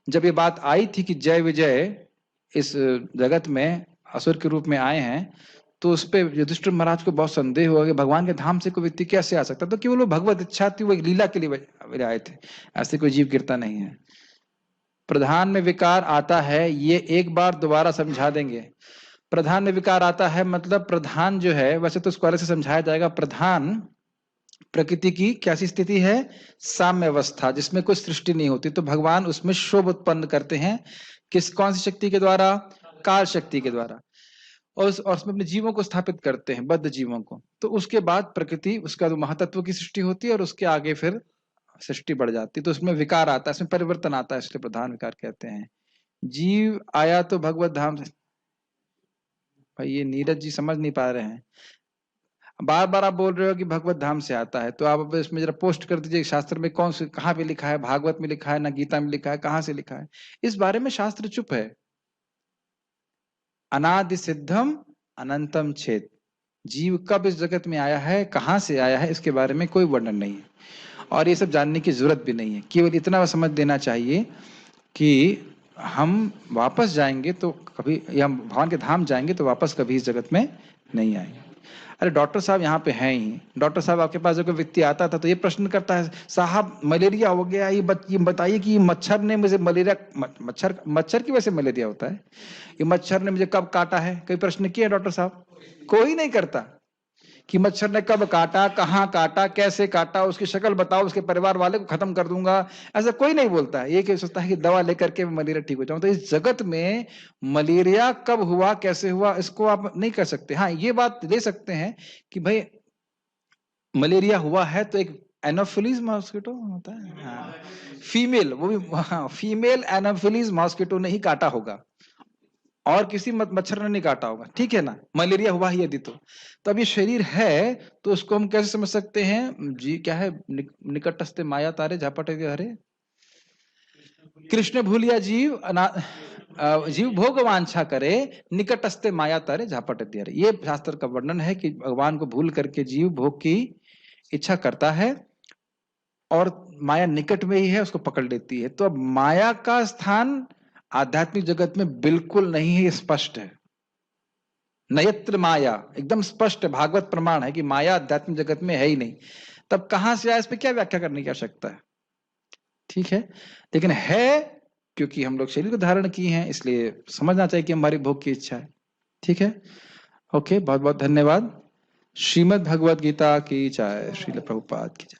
जब ये बात आई थी कि जय विजय इस जगत में असुर के रूप में आए हैं, तो उस पर युधिष्ठिर महाराज को बहुत संदेह हुआ कि भगवान के धाम से कोई व्यक्ति कैसे आ सकता? तो केवल वो भगवत इच्छा थी, वो एक लीला के लिए आए थे, ऐसे कोई जीव गिरता नहीं है। प्रधान में विकार आता है, ये एक बार दोबारा समझा देंगे। प्रधान में विकार आता है मतलब प्रधान जो है, वैसे तो उसको अलग से समझाया जाएगा। प्रधान प्रकृति की कैसी स्थिति है? साम्य अवस्था, जिसमें कोई सृष्टि नहीं होती। तो भगवान उसमें शोभ उत्पन्न करते हैं, कौन सी शक्ति के द्वारा? काल शक्ति के द्वारा। और उसमें अपने जीवों को स्थापित करते हैं, बद्ध जीवों को। तो उसके बाद प्रकृति, उसका तो महातत्व की सृष्टि होती है और उसके आगे फिर सृष्टि बढ़ जाती है। तो उसमें विकार आता है, इसमें परिवर्तन आता है, इसलिए प्रधान विकार कहते हैं। जीव आया तो भगवत धाम से। भाई ये नीरज जी समझ नहीं पा रहे हैं, बार बार आप बोल रहे हो कि भगवत धाम से आता है, तो आप इसमें जरा पोस्ट कर दीजिए शास्त्र में कौन से, कहाँ पे लिखा है? भागवत में लिखा है ना, गीता में लिखा है, कहाँ से लिखा है? इस बारे में शास्त्र चुप है। अनादि सिद्धम अनंतम छेद, जीव कब इस जगत में आया है, कहाँ से आया है, इसके बारे में कोई वर्णन नहीं है और ये सब जानने की जरूरत भी नहीं है। केवल इतना समझ देना चाहिए कि हम वापस जाएंगे तो कभी, या हम भगवान के धाम जाएंगे तो वापस कभी इस जगत में नहीं आएंगे। अरे डॉक्टर साहब यहाँ पे हैं ही, डॉक्टर साहब आपके पास जब व्यक्ति आता था तो ये प्रश्न करता है, साहब मलेरिया हो गया, ये बताइए कि मच्छर ने मुझे मलेरिया, मच्छर की वजह से मलेरिया होता है, ये मच्छर ने मुझे कब काटा है? कोई प्रश्न किया डॉक्टर साहब? कोई नहीं करता कि मच्छर ने कब काटा, कहाँ काटा, कैसे काटा, उसकी शक्ल बताओ, उसके परिवार वाले को खत्म कर दूंगा, ऐसा कोई नहीं बोलता है। ये क्या सोचता है कि दवा लेकर के मलेरिया ठीक हो जाऊं। तो इस जगत में मलेरिया कब हुआ, कैसे हुआ, इसको आप नहीं कर सकते। हाँ, ये बात ले सकते हैं कि भाई मलेरिया हुआ है तो एक एनोफिलीज मॉस्किटो होता है, हाँ, फीमेल, वो भी हाँ, फीमेल एनोफिलीज मॉस्किटो ने ही काटा होगा और किसी मच्छर ने नहीं काटा होगा, ठीक है ना? मलेरिया हुआ ही यदि तो अब ये शरीर है तो उसको हम कैसे समझ सकते हैं? जी क्या है? निकटस्थ माया तारे झापट हरे, कृष्ण भूलिया जीव जीव भोग वांछा करे, निकटस्थ माया तारे झापट हरे। ये शास्त्र का वर्णन है कि भगवान को भूल करके जीव भोग की इच्छा करता है और माया निकट में ही है, उसको पकड़ लेती है। तो अब माया का स्थान आध्यात्मिक जगत में बिल्कुल नहीं है, ये स्पष्ट है। नयत्र माया, एकदम स्पष्ट है, भागवत प्रमाण है कि माया आध्यात्मिक जगत में है ही नहीं। तब कहां से आया, इस पे क्या व्याख्या करने की आवश्यकता है? ठीक है, लेकिन है क्योंकि हम लोग शरीर को धारण किए हैं, इसलिए समझना चाहिए कि हमारी भोग की इच्छा है। ठीक है, ओके, बहुत बहुत धन्यवाद। श्रीमद् भगवद गीता की जय, श्रील प्रभुपाद की जय।